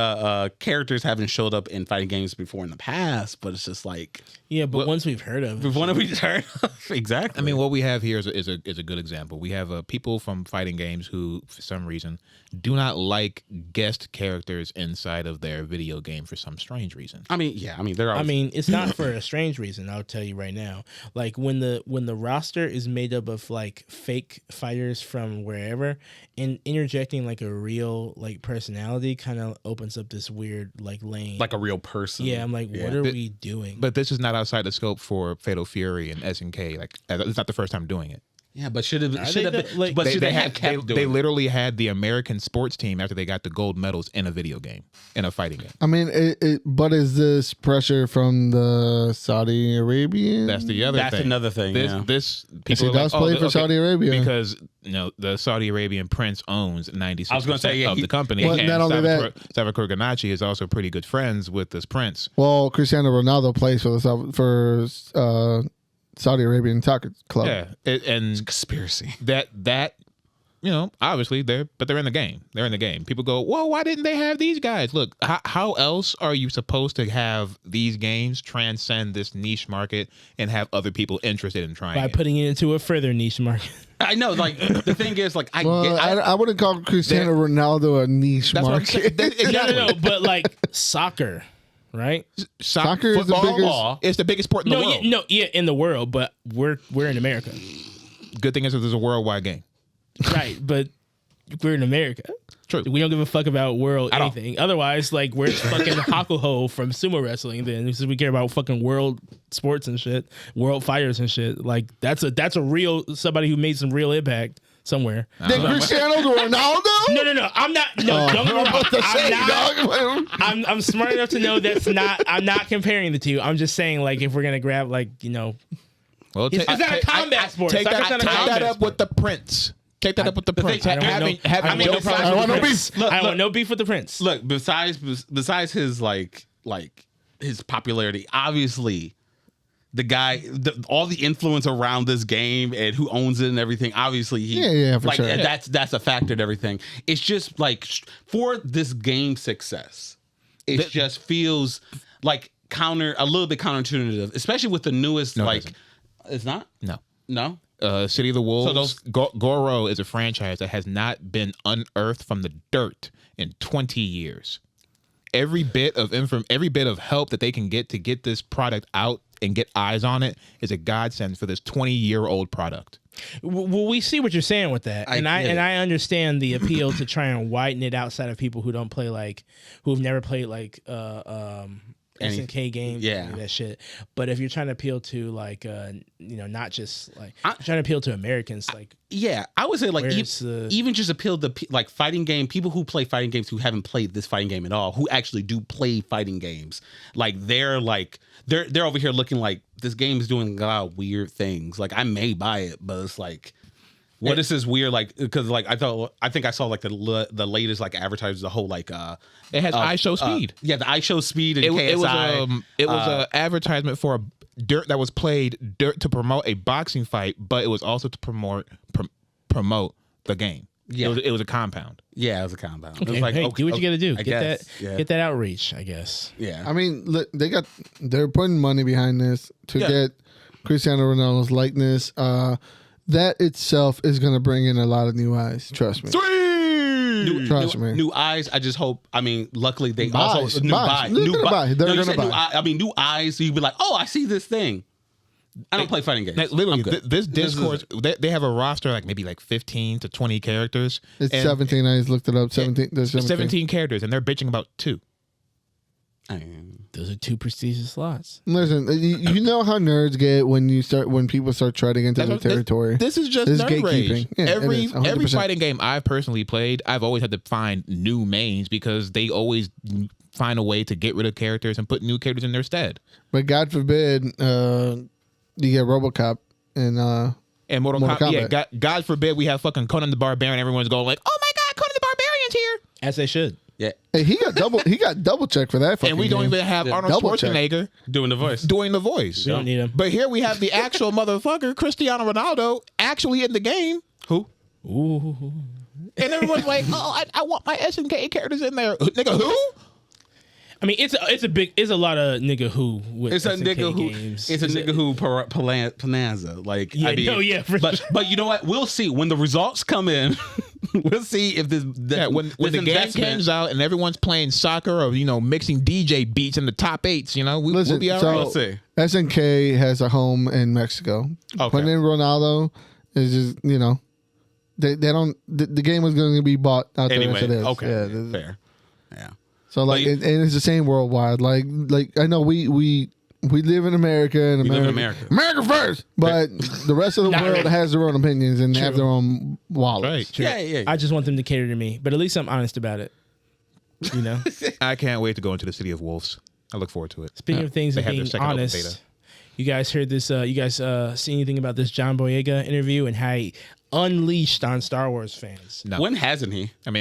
characters haven't showed up in fighting games before in the past, but it's just like, yeah, but ones we've heard of. Exactly. I mean, what we have here is a good example. We have people from fighting games who, for some reason, do not like guest characters inside of their video game for some strange reason. I mean, they're. I mean, it's not for a strange reason. I'll tell you right now. Like when the roster is made up of like fake fighters from wherever, and interjecting like a real like personality kind of opens up this weird like lane. Like a real person. Yeah, I'm like, what are we doing? But this is not outside the scope for Fatal Fury and SNK. Like, it's not the first time doing it. Yeah, but should have They literally had the American sports team after they got the gold medals in a video game, in a fighting game. I mean, but is this pressure from the Saudi Arabian? That's the other thing. That's another thing. This people does play for Saudi Arabia because the Saudi Arabian prince owns 96% of the company. Well, not only that, Salvatore Ganacci is also pretty good friends with this prince. Well, Cristiano Ronaldo plays for Saudi Arabian soccer club. Yeah, and it's a conspiracy. That obviously they're in the game. They're in the game. People go, well, why didn't they have these guys? Look, how else are you supposed to have these games transcend this niche market and have other people interested in trying by putting it into a further niche market? I know, like the thing is, like I wouldn't call Cristiano Ronaldo a niche market. No, but like soccer. Right, soccer is the biggest. It's the biggest sport in the world. In the world, but we're in America. Good thing is that there's a worldwide game, right? But we're in America. True. We don't give a fuck about world anything. Otherwise, like we're fucking Hakuho from sumo wrestling. Then because we care about fucking world sports and shit, world fighters and shit. Like that's a real somebody who made some real impact somewhere. Then Cristiano Ronaldo? No. I'm not. No, I'm smart enough to know that's not. I'm not comparing the two. I'm just saying, like, if we're gonna grab, like, well, it's not a combat sport. Take that up with the prince. Take that up with the prince. I want no beef. I want no beef with the prince. Look, besides his like his popularity, obviously. The guy, all the influence around this game and who owns it and everything. Obviously, for sure. That's a factor in everything. It's just like for this game's success, it just feels like a little bit counterintuitive, especially with the newest. No, it's not. No. City of the Wolves. Goro is a franchise that has not been unearthed from the dirt in 20 years. Every bit of help that they can get to get this product out and get eyes on it is a godsend for this 20-year-old product. Well, we see what you're saying with that, I understand the appeal to try and widen it outside of people who don't play who've never played SNK games, that shit. But if you're trying to appeal to like, not just like trying to appeal to Americans, like I would say like even just appeal to like fighting game people who play fighting games who haven't played this fighting game at all, who actually do play fighting games. Like they're over here looking like this game is doing a lot of weird things. Like I may buy it, but it's like. What is this weird like? Because like I think I saw like the latest like advertisers, the whole like it has iShow Speed. The iShow Speed and KSI. It was an advertisement for a dirt that was played to promote a boxing fight, but it was also to promote the game. Yeah, it was a compound. Yeah, it was a compound. Okay, it was like, do what you got to do. Get that outreach, I guess. Yeah, I mean, look, they're putting money behind this to get Cristiano Ronaldo's likeness. That itself is going to bring in a lot of new eyes. Trust me. Trust me. New eyes. I just hope. I mean, luckily they buys. also new eyes. They're going to buy. I mean, new eyes. So you'd be like, oh, I see this thing. I don't play fighting games. Literally, this Discord, they have a roster like maybe like 15 to 20 characters. It's 17. I just looked it up. 17. There's 17 characters, and they're bitching about 2. Those are 2 prestigious slots. Listen, you know how nerds get when people start treading into their territory. This is just nerd rage. Yeah, every fighting game I've personally played, I've always had to find new mains because they always find a way to get rid of characters and put new characters in their stead. But God forbid, you get RoboCop and Mortal Kombat. Yeah, God forbid we have fucking Conan the Barbarian. Everyone's going like, oh my God, Conan the Barbarian's here. As they should. Yeah. Hey, he got double checked for that. And we don't even have Arnold Schwarzenegger doing the voice. We don't need him. But here we have the actual motherfucker, Cristiano Ronaldo, actually in the game. Who? Ooh. And everyone's like, oh, I want my SNK characters in there. Nigga, who? I mean, it's a lot of nigga who with it's SNK a nigga games. who it's a nigga who Panazza. Like yeah, I mean, but you know what? We'll see when the results come in. We'll see if this when the game comes out and everyone's playing soccer or mixing DJ beats in the top 8s. We'll be all right. We'll see. SNK has a home in Mexico. Okay. Putting in Ronaldo is just they don't. The game is going to be bought out there as it is. Okay, yeah, fair. Yeah. So like, and it's the same worldwide. Like I know we live in America and America first, but the rest of the world has their own opinions and have their own wallets. Right. Yeah. I just want them to cater to me, but at least I'm honest about it. I can't wait to go into the City of Wolves. I look forward to it. Speaking of things and being honest, you guys heard this? You guys see anything about this John Boyega interview and how he unleashed on Star Wars fans? No. When hasn't he? I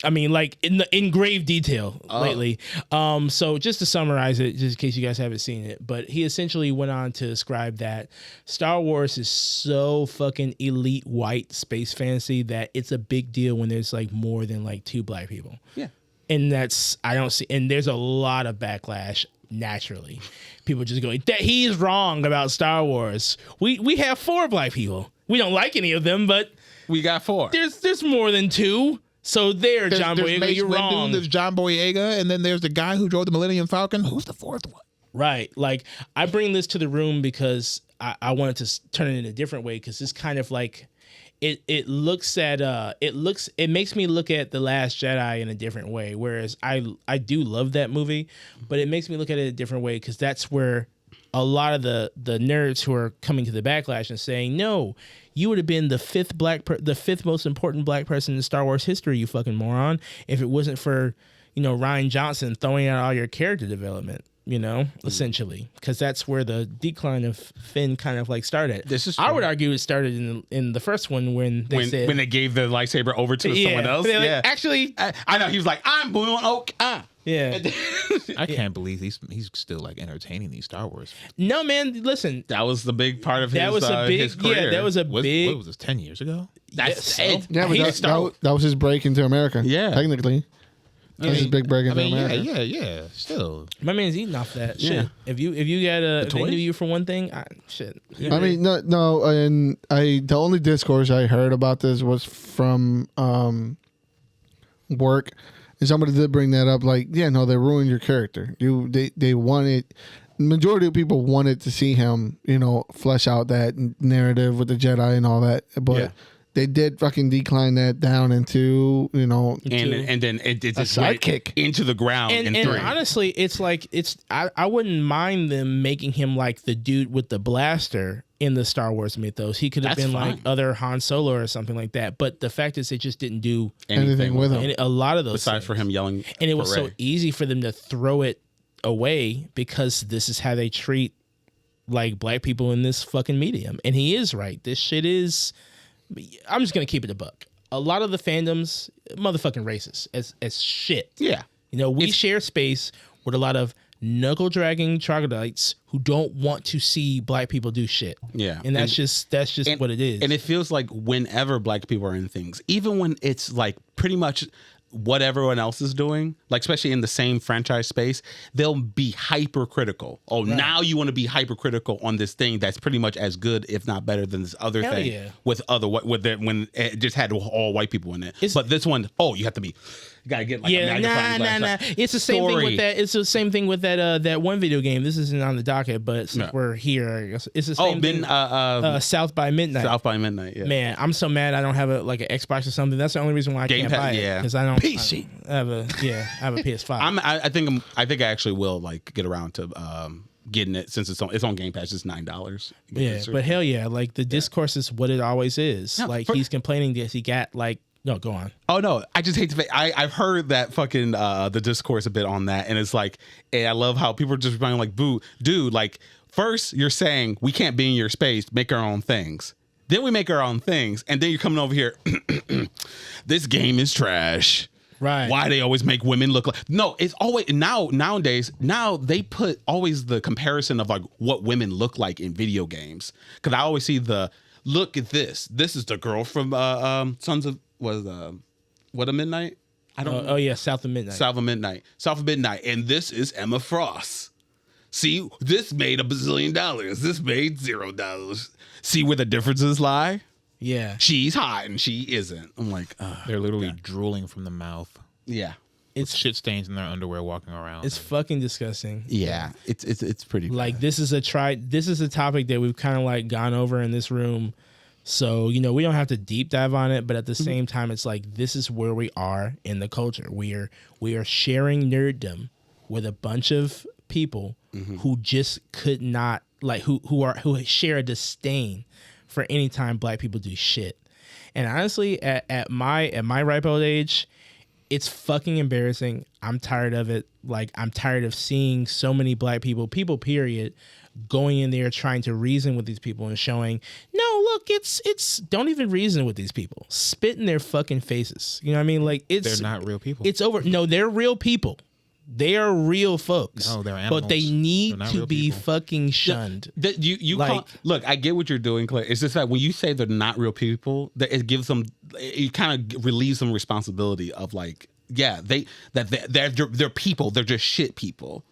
mean, like in grave detail lately. So just to summarize it, just in case you guys haven't seen it, but he essentially went on to describe that Star Wars is so fucking elite white space fantasy that it's a big deal when there's like more than like 2 black people. Yeah. And and there's a lot of backlash. Naturally, people just going that he's wrong about Star Wars. We have 4 black people. We don't like any of them, but we got 4. There's more than 2. So there's John Boyega, you're wrong. There's John Boyega, and then there's the guy who drove the Millennium Falcon. Who's the 4th one? Right. Like I bring this to the room because I wanted to turn it in a different way because it's kind of like it makes me look at The Last Jedi in a different way. Whereas I do love that movie, but it makes me look at it a different way because that's where a lot of the nerds who are coming to the backlash and saying, no, you would have been the 5th most important black person in Star Wars history, you fucking moron, if it wasn't for, Rian Johnson throwing out all your character development. Essentially, because that's where the decline of Finn kind of like started. I would argue it started in the first one when they gave the lightsaber over to someone else. Like, actually, I know he was like, I'm Boone Oak. Yeah, I can't believe he's still like entertaining these Star Wars. No, man, listen, that was the big part of his career. Yeah, that was big. What was this? 10 years ago? That's it. Yeah, but that was his break into America. Yeah, technically. That's his big break into America. Yeah. Still, my man's eating off that shit. If you got if they knew you for one thing, shit. I mean, no, and the only discourse I heard about this was from work, and somebody did bring that up. Like, they ruined your character. They wanted. Majority of people wanted to see him, flesh out that narrative with the Jedi and all that, but they did fucking decline that down into, you know, and then it just sidekick into the ground. And honestly, it's like I wouldn't mind them making him like the dude with the blaster in the Star Wars mythos. He could have been like other Han Solo or something like that. But the fact is, they just didn't do anything with him. A lot of those besides for him yelling, and it was so easy for them to throw it away because this is how they treat like black people in this fucking medium. And he is right. This shit is. I'm just gonna keep it a buck. A lot of the fandoms, motherfucking racist as shit. Yeah, you know, we share space with a lot of knuckle dragging troglodytes who don't want to see black people do shit. Yeah, and that's just what it is. And it feels like whenever black people are in things, even when it's like pretty much what everyone else is doing, like especially in the same franchise space, they'll be hypercritical. Oh, right. Now you want to be hypercritical on this thing that's pretty much as good, if not better, than this other thing with when it just had all white people in it. But this one, you have to be. You gotta get like a nah. It's the same thing with that. It's the same thing with that one video game. This isn't on the docket, but since we're here, I guess it's the same thing. South by Midnight. South by Midnight. Yeah. Man, I'm so mad I don't have an Xbox or something. That's the only reason why I can't buy it because I don't. PC. I have a PS5. I think I actually will like get around to getting it since it's on Game Pass. It's $9. Yeah, but hell yeah, like the discourse is what it always is. No, like he's complaining that he got like. No, go on. Oh no, I just hate to. I've heard that fucking the discourse a bit on that, and it's like, and I love how people are just responding like, "Boo, dude!" Like first you're saying we can't be in your space, make our own things. Then we make our own things, and then you're coming over here. This game is trash. Right? Why they always make women look like? No, it's always nowadays. Now they put always the comparison of like what women look like in video games. Because I always see look at this. This is the girl from Sons of. What a Midnight? I don't know. Oh yeah, South of Midnight. And this is Emma Frost. See, this made $1 bazillion. This made $0. See where the differences lie? Yeah. She's hot and she isn't. I'm like, they're literally drooling from the mouth. Yeah. It's shit stains in their underwear walking around. It's fucking disgusting. Yeah. It's pretty bad. Like this is a topic that we've kind of like gone over in this room. So, you know, we don't have to deep dive on it, but at the same time, it's like this is where we are in the culture. We are sharing nerddom with a bunch of people who just could not like who share a disdain for any time black people do shit. And honestly, at my ripe old age, it's fucking embarrassing. I'm tired of it. Like I'm tired of seeing so many black people period, going in there trying to reason with these people and showing, no, look, it's don't even reason with these people. Spit in their fucking faces. You know what I mean? Like they're not real people. It's over. No, they're real people. They are real folks. No, they're animals. But they need to be fucking shunned. You like, look, I get what you're doing, Claire. It's just that when you say they're not real people, that it gives them, it kind of relieves some responsibility of like, yeah, they're people. They're just shit people.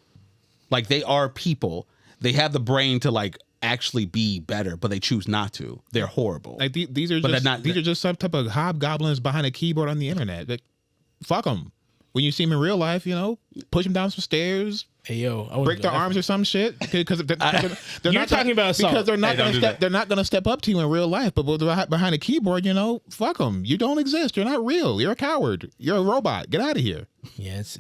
Like they are people. They have the brain to like actually be better, but they choose not to. They're horrible. Like these are just some type of hobgoblins behind a keyboard on the internet. Like, fuck them. When you see them in real life, you know, push them down some stairs. Hey yo, break their arms or some shit because they're not talking about assault. Because they're not gonna step up to you in real life. But behind a keyboard, you know, fuck them. You don't exist. You're not real. You're a coward. You're a robot. Get out of here. Yeah, it's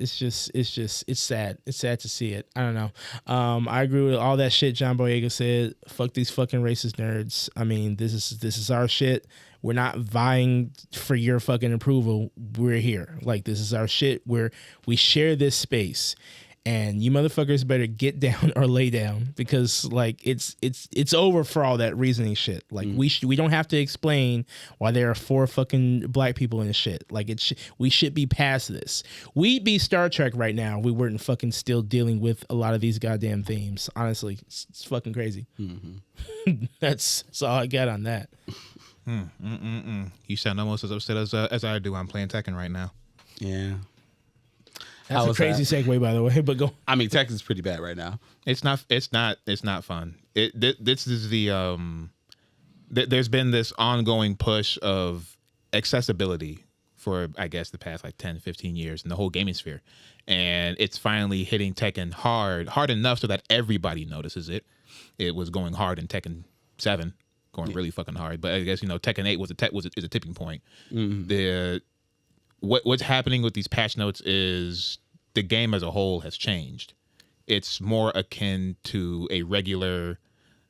sad. It's sad to see it. I don't know. I agree with all that shit John Boyega said. Fuck these fucking racist nerds. I mean, this is our shit. We're not vying for your fucking approval. We're here. Like this is our shit. We share this space. And you motherfuckers better get down or lay down because like it's over for all that reasoning shit. Like we don't have to explain why there are 4 fucking black people in this shit. Like we should be past this. We'd be Star Trek right now. We weren't fucking still dealing with a lot of these goddamn themes. Honestly, it's fucking crazy. Mm-hmm. That's all I got on that. You sound almost as upset as I do. I'm playing Tekken right now. Yeah. That's a crazy segue, by the way. But go. I mean, Tekken's pretty bad right now. It's not fun. This is the there's been this ongoing push of accessibility for, I guess, the past like 10, 15 years in the whole gaming sphere. And it's finally hitting Tekken hard enough so that everybody notices it. It was going hard in Tekken 7, going really fucking hard. But I guess Tekken 8 is a tipping point. Mm-hmm. What's happening with these patch notes is the game as a whole has changed. It's more akin to a regular.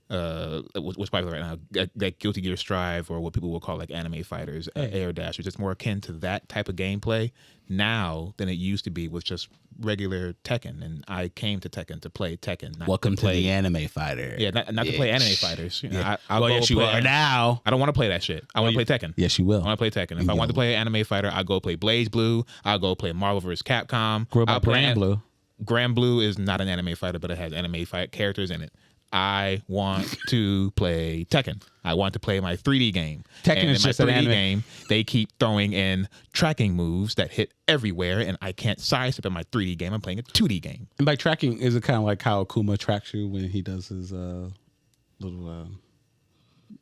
What's popular right now? That Guilty Gear Strive, or what people will call like anime fighters, air dashers. It's more akin to that type of gameplay now than it used to be with just regular Tekken. And I came to Tekken to play Tekken. Welcome to the anime fighter. Yeah, not to play anime fighters. Well, yes, you are now. I don't want to play that shit. I want to play Tekken. Yes, you will. I want to play Tekken. If I want to play an anime fighter, I'll go play Blaze Blue. I'll go play Marvel vs. Capcom. What about Grand Blue? Grand Blue is not an anime fighter, but it has anime fight characters in it. I want to play Tekken. I want to play my 3D game. Tekken is just an anime game. They keep throwing in tracking moves that hit everywhere, and I can't sidestep in my 3D game. I'm playing a 2D game. And by tracking, is it kind of like how Akuma tracks you when he does his little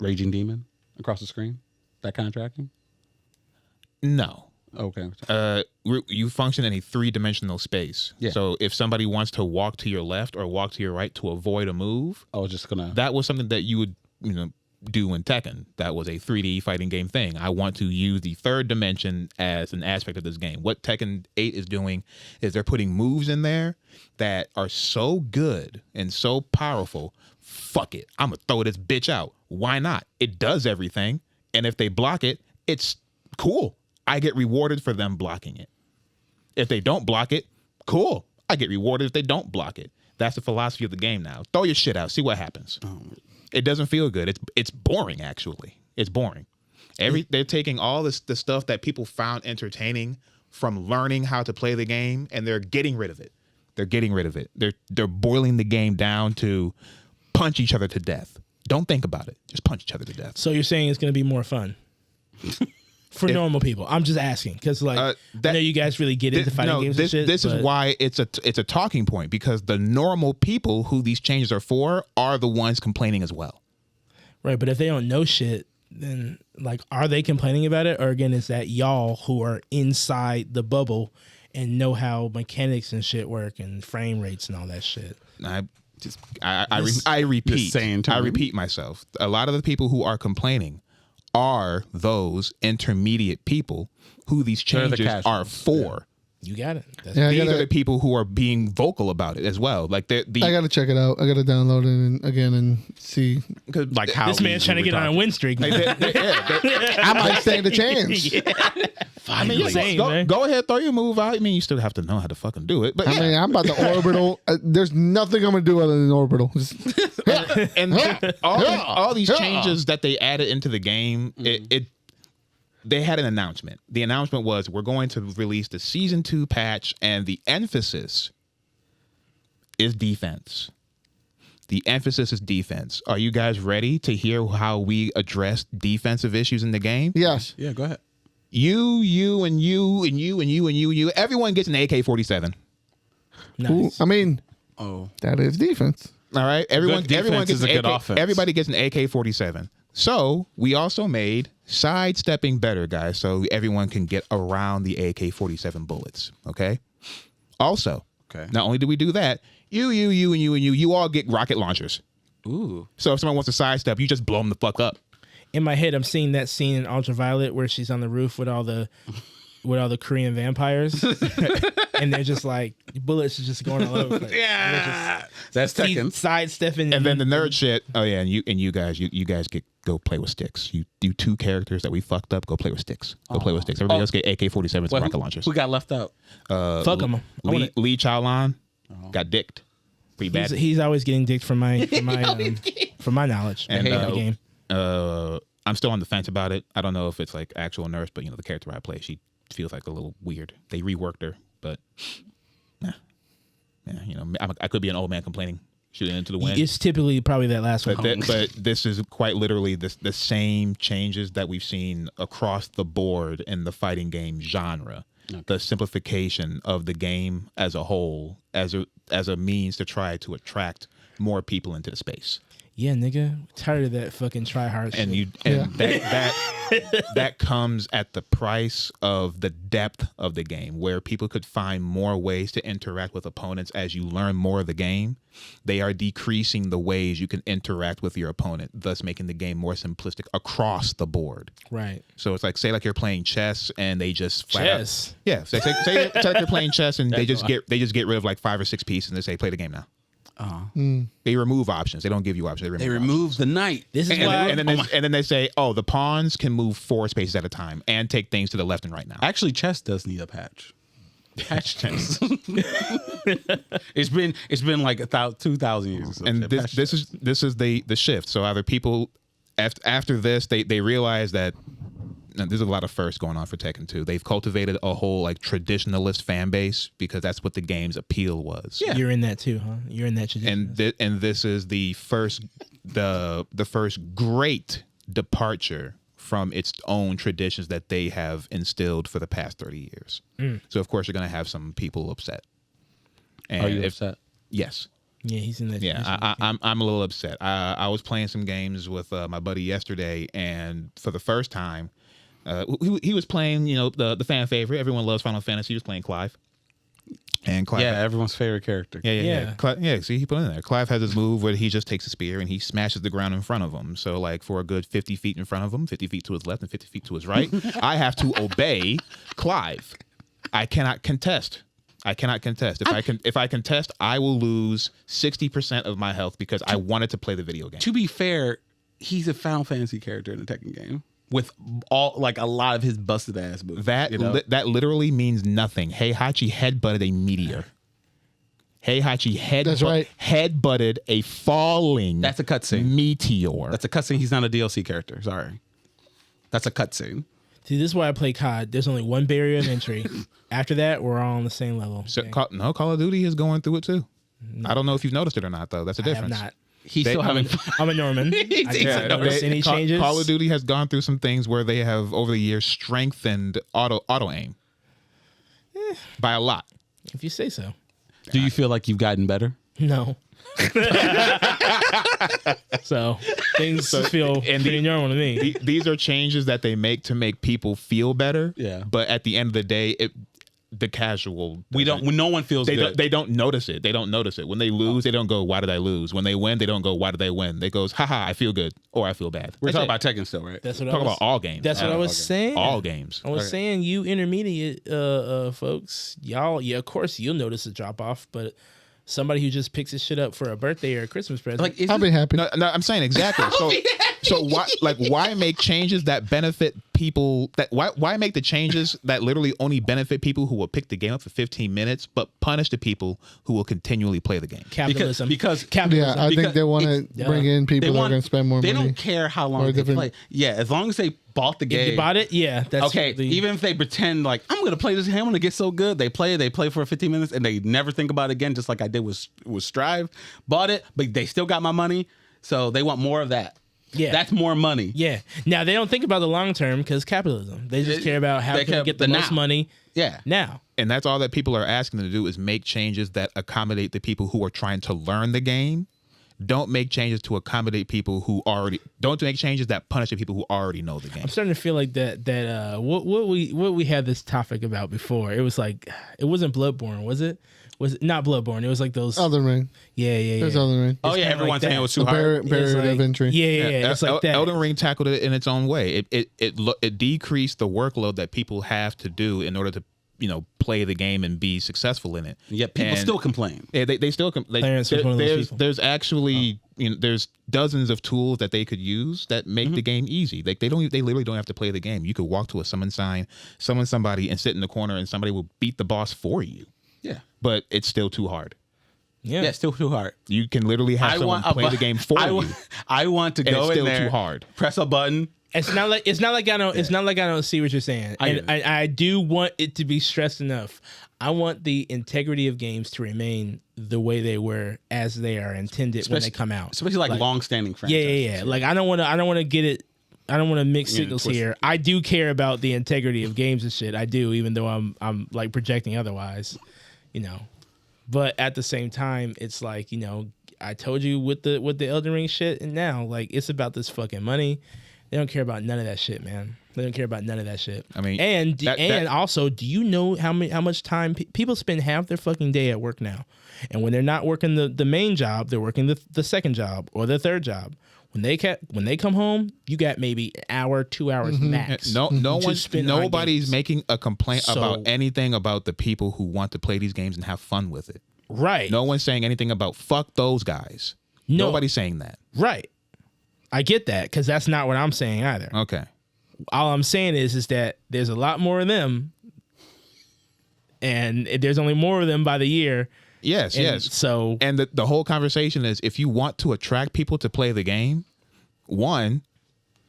raging demon across the screen? That kind of tracking? No. Okay. You function in a 3-dimensional space. Yeah. So if somebody wants to walk to your left or walk to your right to avoid a move, that was something that you would do in Tekken. That was a 3D fighting game thing. I want to use the 3rd dimension as an aspect of this game. What Tekken 8 is doing is they're putting moves in there that are so good and so powerful. Fuck it, I'm gonna throw this bitch out. Why not? It does everything, and if they block it, it's cool. I get rewarded for them blocking it. If they don't block it, cool. I get rewarded if they don't block it. That's the philosophy of the game now. Throw your shit out. See what happens. It doesn't feel good. It's boring, actually. It's boring. They're taking all the stuff that people found entertaining from learning how to play the game, and they're getting rid of it. They're boiling the game down to punch each other to death. Don't think about it. Just punch each other to death. So you're saying it's going to be more fun? For normal people, I'm just asking because, I know you guys really get into fighting games. This is why it's a talking point, because the normal people who these changes are for are the ones complaining as well. Right, but if they don't know shit, then are they complaining about it, or again, is that y'all who are inside the bubble and know how mechanics and shit work and frame rates and all that shit? I repeat myself. A lot of the people who are complaining are those intermediate people who these changes are for. You got it. These are the people who are being vocal about it as well. I got to check it out. I got to download it again and see. How this man's trying to get on a win streak. I might stand a chance. Go ahead, throw your move out. I mean, you still have to know how to fucking do it. But I'm about to orbital. There's nothing I'm gonna do other than orbital. And all these changes that they added into the game, they had an announcement. The announcement was, we're going to release the Season 2 patch, and the emphasis is defense. The emphasis is defense. Are you guys ready to hear how we address defensive issues in the game? Yes. Yeah, go ahead. You, and you. Everyone gets an AK-47. Nice. Ooh, I mean, that is defense. All right? Everyone gets a good offense. Everybody gets an AK-47. So we also made sidestepping better, guys, so everyone can get around the AK-47 bullets. Okay. Also, not only do we do that, you all get rocket launchers. Ooh. So if someone wants to sidestep, you just blow them the fuck up. In my head, I'm seeing that scene in Ultraviolet where she's on the roof with all the Korean vampires, and they're just bullets are just going all over the place. Yeah, that's Tekken. Sidestepping, and then the nerd shit. Oh yeah, and you guys go play with sticks. You do 2 characters that we fucked up. Go play with sticks. Play with sticks. Everybody else get AK-47s and rocket launchers. Who got left out? Fuck them. Lee Chaolan got dicked. Pretty bad. He's always getting dicked from my knowledge. And the game. I'm still on the fence about it. I don't know if it's actual nurse, but the character I play, she feels a little weird. They reworked her, but I could be an old man complaining, shooting into the wind. It's typically probably that last one. But this is quite literally the same changes that we've seen across the board in the fighting game genre. Okay. The simplification of the game as a whole, as a means to try to attract more people into the space. Yeah, nigga, tired of that fucking try hard shit. That comes at the price of the depth of the game, where people could find more ways to interact with opponents as you learn more of the game. They are decreasing the ways you can interact with your opponent, thus making the game more simplistic across the board. Right. So it's like, say like you're playing chess and they just Chess. Yeah. Say like you're playing chess and they just get rid of like 5 or 6 pieces and they say play the game now. They remove options. They don't give you options. They remove the knight. This is why. And then they say, oh, the pawns can move 4 spaces at a time and take things to the left and right now. Actually, chess does need a patch. Patch chess. It's been like 2,000 years. And this is the shift. So either people after this they realize that. Now, there's a lot of firsts going on for Tekken 2. They've cultivated a whole like traditionalist fan base because that's what the game's appeal was. Yeah. You're in that too, huh? You're in that tradition. And this is the first great departure from its own traditions that they have instilled for the past 30 years. So of course you're going to have some people upset. And are you upset? Yes. Yeah, he's in that. Yeah, I'm a little upset. I was playing some games with my buddy yesterday, and for the first time. He was playing, the fan favorite. Everyone loves Final Fantasy. He was playing Clive. And Clive, everyone's favorite character. Yeah. See, he put in there. Clive has this move where he just takes a spear and he smashes the ground in front of him. So, like, for a good 50 feet in front of him, 50 feet to his left and 50 feet to his right, I have to obey Clive. I cannot contest. If I contest, I will lose 60% of my health because I wanted to play the video game. To be fair, he's a Final Fantasy character in the Tekken game. With all a lot of his busted ass moves. That literally means nothing. Heihachi headbutted a meteor. Heihachi headbutted a falling. That's a cutscene. Meteor. That's a cutscene. He's not a DLC character. Sorry. That's a cutscene. See, this is why I play COD. There's only one barrier of entry. After that, we're all on the same level. So, Call of Duty is going through it too. No. I don't know if you've noticed it or not, though. That's a difference. I have not. He's still having fun. I'm a Norman. I didn't notice any changes. Call of Duty has gone through some things where they have over the years strengthened auto aim by a lot. If you say so. Do you feel like you've gotten better? No. So things feel pretty normal to me. These are changes that they make to make people feel better. Yeah. But at the end of the day, the casual no one feels good. They don't notice it. They don't notice it. When they lose, they don't go, why did I lose? When they win, they don't go, why did they win? They goes, haha, I feel good or I feel bad. We're talking about Tekken still, right? That's what talking about all games. That's what I was saying. All games. I was saying you intermediate folks, y'all, of course you'll notice a drop off, but somebody who just picks his shit up for a birthday or a Christmas present. I'll be happy. No, I'm saying exactly. So why make changes that benefit people? Why make the changes that literally only benefit people who will pick the game up for 15 minutes, but punish the people who will continually play the game? Capitalism. Because capitalism. Yeah, I think they want to bring in people that are going to spend more money. They don't care how long they play. Yeah, as long as they bought the game. If you bought it, yeah. That's okay. Even if they pretend like I'm going to play this game, I'm going to get so good. They play for 15 minutes and they never think about it again. Just like I did with Strive. Bought it, but they still got my money, so they want more of that. Yeah, that's more money. Yeah. Now they don't think about the long term because capitalism. They just care about how they can get the most money. Yeah. Now. And that's all that people are asking them to do is make changes that accommodate the people who are trying to learn the game. Don't make changes to accommodate people who already. Don't make changes that punish the people who already know the game. I'm starting to feel like that. What we had this topic about before. It was like it wasn't Bloodborne, was it? Was it not Bloodborne? It was like those Elden Ring. Yeah. There's Elden Ring. Oh yeah, everyone's saying it was too hard. Barrier of entry. Yeah. It's like that. Elden Ring tackled it in its own way. It decreased the workworkload that people have to do in order to play the game and be successful in it. Yet people still complain. Yeah, they still complain. There's actually there's dozens of tools that they could use that make the game easy. Like they literally don't have to play the game. You could walk to a summon sign, summon somebody, and sit in the corner, and somebody will beat the boss for you. Yeah, but it's still too hard. Yeah, it's still too hard. You can literally have someone play the game for you. I want to go in there. Too hard. Press a button. It's not like I don't see what you're saying. I do want it to be stressed enough. I want the integrity of games to remain the way they were as they are intended when they come out. Especially like long-standing franchises. Yeah. Like I don't want to get it. I don't want to mix signals here. I do care about the integrity of games and shit. I do, even though I'm like projecting otherwise, But at the same time, it's like I told you with the Elden Ring shit, and now like it's about this fucking money. They don't care about none of that shit, man. They don't care about none of that shit. I mean, and also, do you know how much time people spend half their fucking day at work now? And when they're not working the main job, they're working the second job or the third job. When they come home, you got maybe an hour, 2 hours max. Nobody's making a complaint about anything about the people who want to play these games and have fun with it. Right. No one's saying anything about fuck those guys. Nobody's saying that. Right. I get that because that's not what I'm saying either. Okay. All I'm saying is that there's a lot more of them, and there's only more of them by the year. Yes. So, and the whole conversation is, if you want to attract people to play the game, one,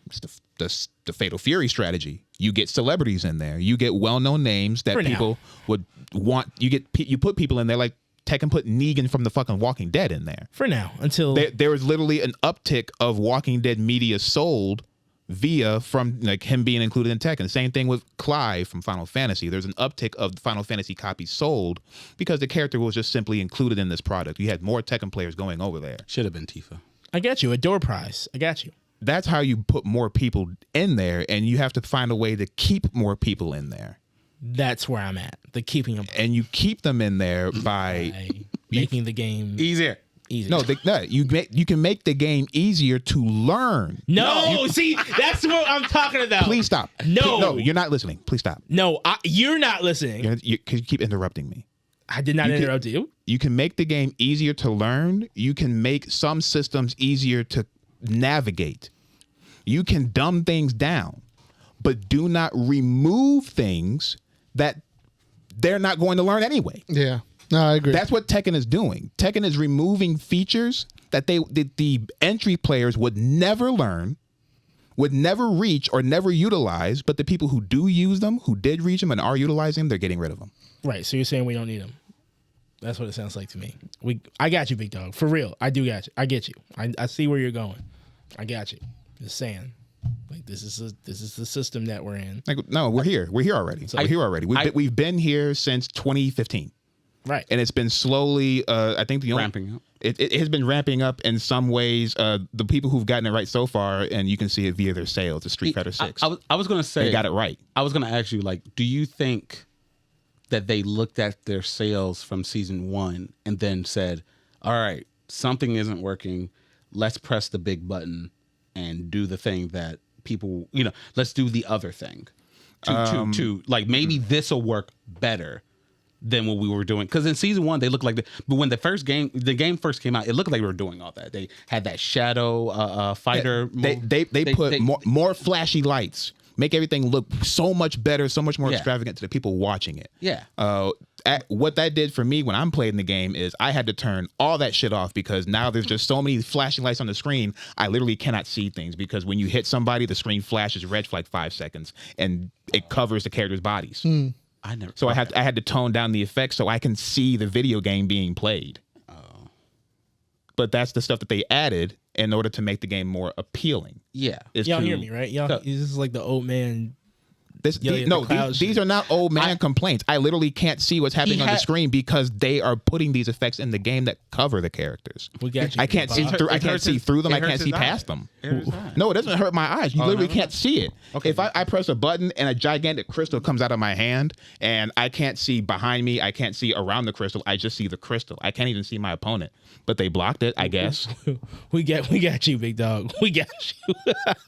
it's the Fatal Fury strategy. You get celebrities in there. You get well-known names that people would want. You put people in there like Tekken put Negan from the fucking Walking Dead in there. For now, until there was literally an uptick of Walking Dead media sold via from like him being included in Tekken. Same thing with Clive from Final Fantasy. There's an uptick of Final Fantasy copies sold because the character was just simply included in this product. You had more Tekken players going over there. Should have been Tifa. I got you. A door prize. I got you. That's how you put more people in there, and you have to find a way to keep more people in there. That's where I'm at. The keeping them. And you keep them in there by making the game easier. No, you can make the game easier to learn. See, that's what I'm talking about. Please stop. No, you're not listening. Please stop. No, you're not listening. You keep interrupting me. I did not interrupt you. You can make the game easier to learn. You can make some systems easier to navigate. You can dumb things down, but do not remove things that they're not going to learn anyway. Yeah. No, I agree. That's what Tekken is doing. Tekken is removing features that the entry players would never learn, would never reach or never utilize, but the people who do use them, who did reach them and are utilizing them, they're getting rid of them. Right. So you're saying we don't need them. That's what it sounds like to me. I got you, big dog. For real. I do got you. I get you. I see where you're going. I got you. Just saying. Like this is the system that we're in. Like, no, we're here. We're here already. We're here already. We've been here since 2015. Right. And it's been slowly, I think ramping up. It has been ramping up in some ways. The people who've gotten it right so far, and you can see it via their sales, the Street Fighter 6. I was going to say, they got it right. I was going to ask you, like, do you think that they looked at their sales from season 1 and then said, all right, something isn't working. Let's press the big button and do the thing that people, let's do the other thing to like, maybe this will work better than what we were doing. Because in season 1, they looked like but when the game first came out, it looked like we were doing all that. They had that shadow fighter. They put more flashy lights, make everything look so much better, so much more extravagant to the people watching it. Yeah. What that did for me when I'm playing the game is I had to turn all that shit off because now there's just so many flashing lights on the screen. I literally cannot see things because when you hit somebody, the screen flashes red for like 5 seconds and it covers the characters' bodies. So I had to tone down the effects so I can see the video game being played. Oh. But that's the stuff that they added in order to make the game more appealing. Yeah. Y'all hear me, right? This is like the old man. These are not old man complaints. I literally can't see what's happening on the screen because they are putting these effects in the game that cover the characters. We got you. I can't see through. I can't see through them. I can't see past them. No, it doesn't hurt my eyes. You literally can't see it. Okay. If I press a button and a gigantic crystal comes out of my hand and I can't see behind me, I can't see around the crystal. I just see the crystal. I can't even see my opponent. But they blocked it, I guess. we got you, big dog. We got you.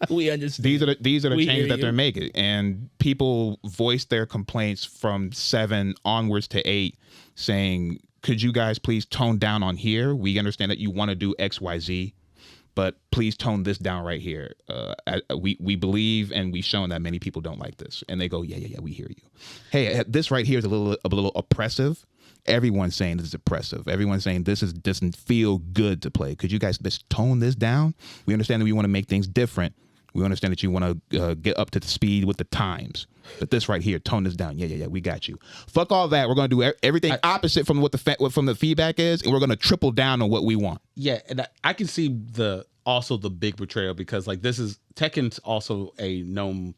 We understand. These are the changes that they're making, and people voiced their complaints from 7 onwards to 8, saying, "Could you guys please tone down on here? We understand that you want to do X, Y, Z, but please tone this down right here. We believe, and we've shown that many people don't like this." And they go, "Yeah, we hear you. Hey, this right here is a little oppressive." Everyone's saying this is oppressive. Everyone's saying doesn't feel good to play. Could you guys just tone this down? We understand that we want to make things different. We understand that you want to get up to the speed with the times. But this right here, tone this down. Yeah, we got you. Fuck all that. We're going to do everything opposite from what from the feedback is, and we're going to triple down on what we want. Yeah, and I can see also the big betrayal because like Tekken's also a known,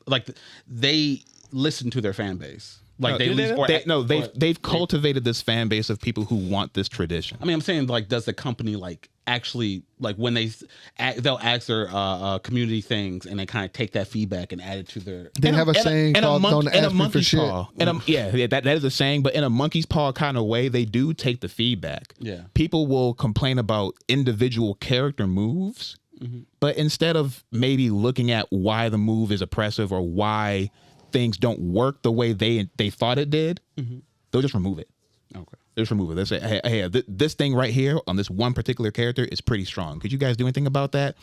like they listen to their fan base. Like they've cultivated this fan base of people who want this tradition. I mean, I'm saying like, does the company like actually like when they'll ask their community things and they kind of take that feedback and add it to their. They have a saying called "Don't ask me for shit." That is a saying, but in a monkey's paw kind of way, they do take the feedback. Yeah, people will complain about individual character moves, but instead of maybe looking at why the move is oppressive or why things don't work the way they thought it did, they'll just remove it. Okay. They'll just remove it. They'll say, hey, this thing right here on this one particular character is pretty strong. Could you guys do anything about that?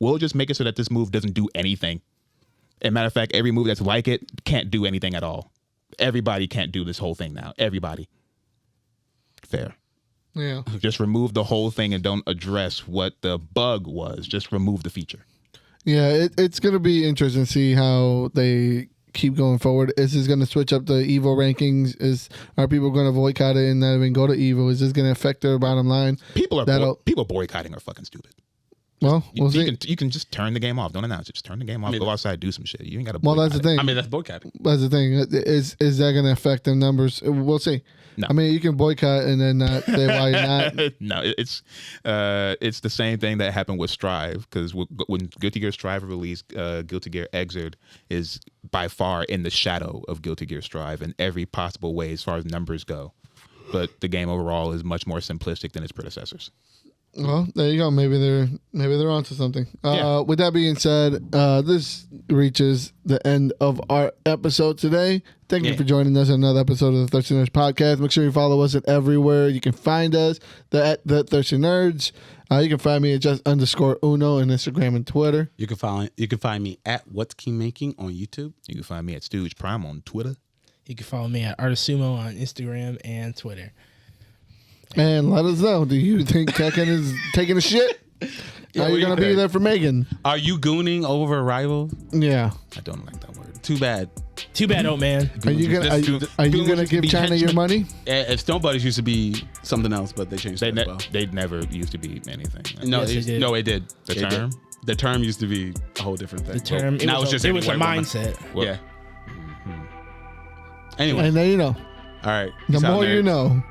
We'll just make it so that this move doesn't do anything. As a matter of fact, every move that's like it can't do anything at all. Everybody can't do this whole thing now. Everybody. Fair. Yeah. Just remove the whole thing and don't address what the bug was. Just remove the feature. Yeah, it's going to be interesting to see how they keep going forward. Is this going to switch up the Evo rankings? Are people going to boycott it and not even go to Evo? Is this going to affect their bottom line? People boycotting are fucking stupid. Well, we'll see. You can just turn the game off. Don't announce it. Just turn the game off. Go outside, do some shit. You ain't got to. Well, that's the thing. I mean, that's boycotting. That's the thing. Is that going to affect their numbers? We'll see. No. I mean, you can boycott and then not say why you're not. No, it's the same thing that happened with Strive, because when Guilty Gear Strive released, Guilty Gear Xrd is by far in the shadow of Guilty Gear Strive in every possible way as far as numbers go. But the game overall is much more simplistic than its predecessors. Well, there you go. Maybe they're onto something. Yeah. With that being said, this reaches the end of our episode today. Thank you for joining us on another episode of the Thirsty Nerds podcast. Make sure you follow us at everywhere you can find us. The Thirsty Nerds. You can find me at _Uno on Instagram and Twitter. You can find me at What's Key Making on YouTube. You can find me at Stooge Prime on Twitter. You can follow me at Sumo on Instagram and Twitter. And let us know. Do you think Tekken is taking a shit? Are you going to be there for Megan? Are you gooning over rival? Yeah. I don't like that word. Too bad. Too bad, old man. Are you gonna give China your money? If Stone Buddies used to be something else, but they changed it as well. They never used to be anything. No, Yes, it did. The term? The term used to be a whole different thing. The term, Now it's just it was a any white woman. mindset. Well, Yeah. Anyway. And then you know. All right. The Peace out, more you nerds. know.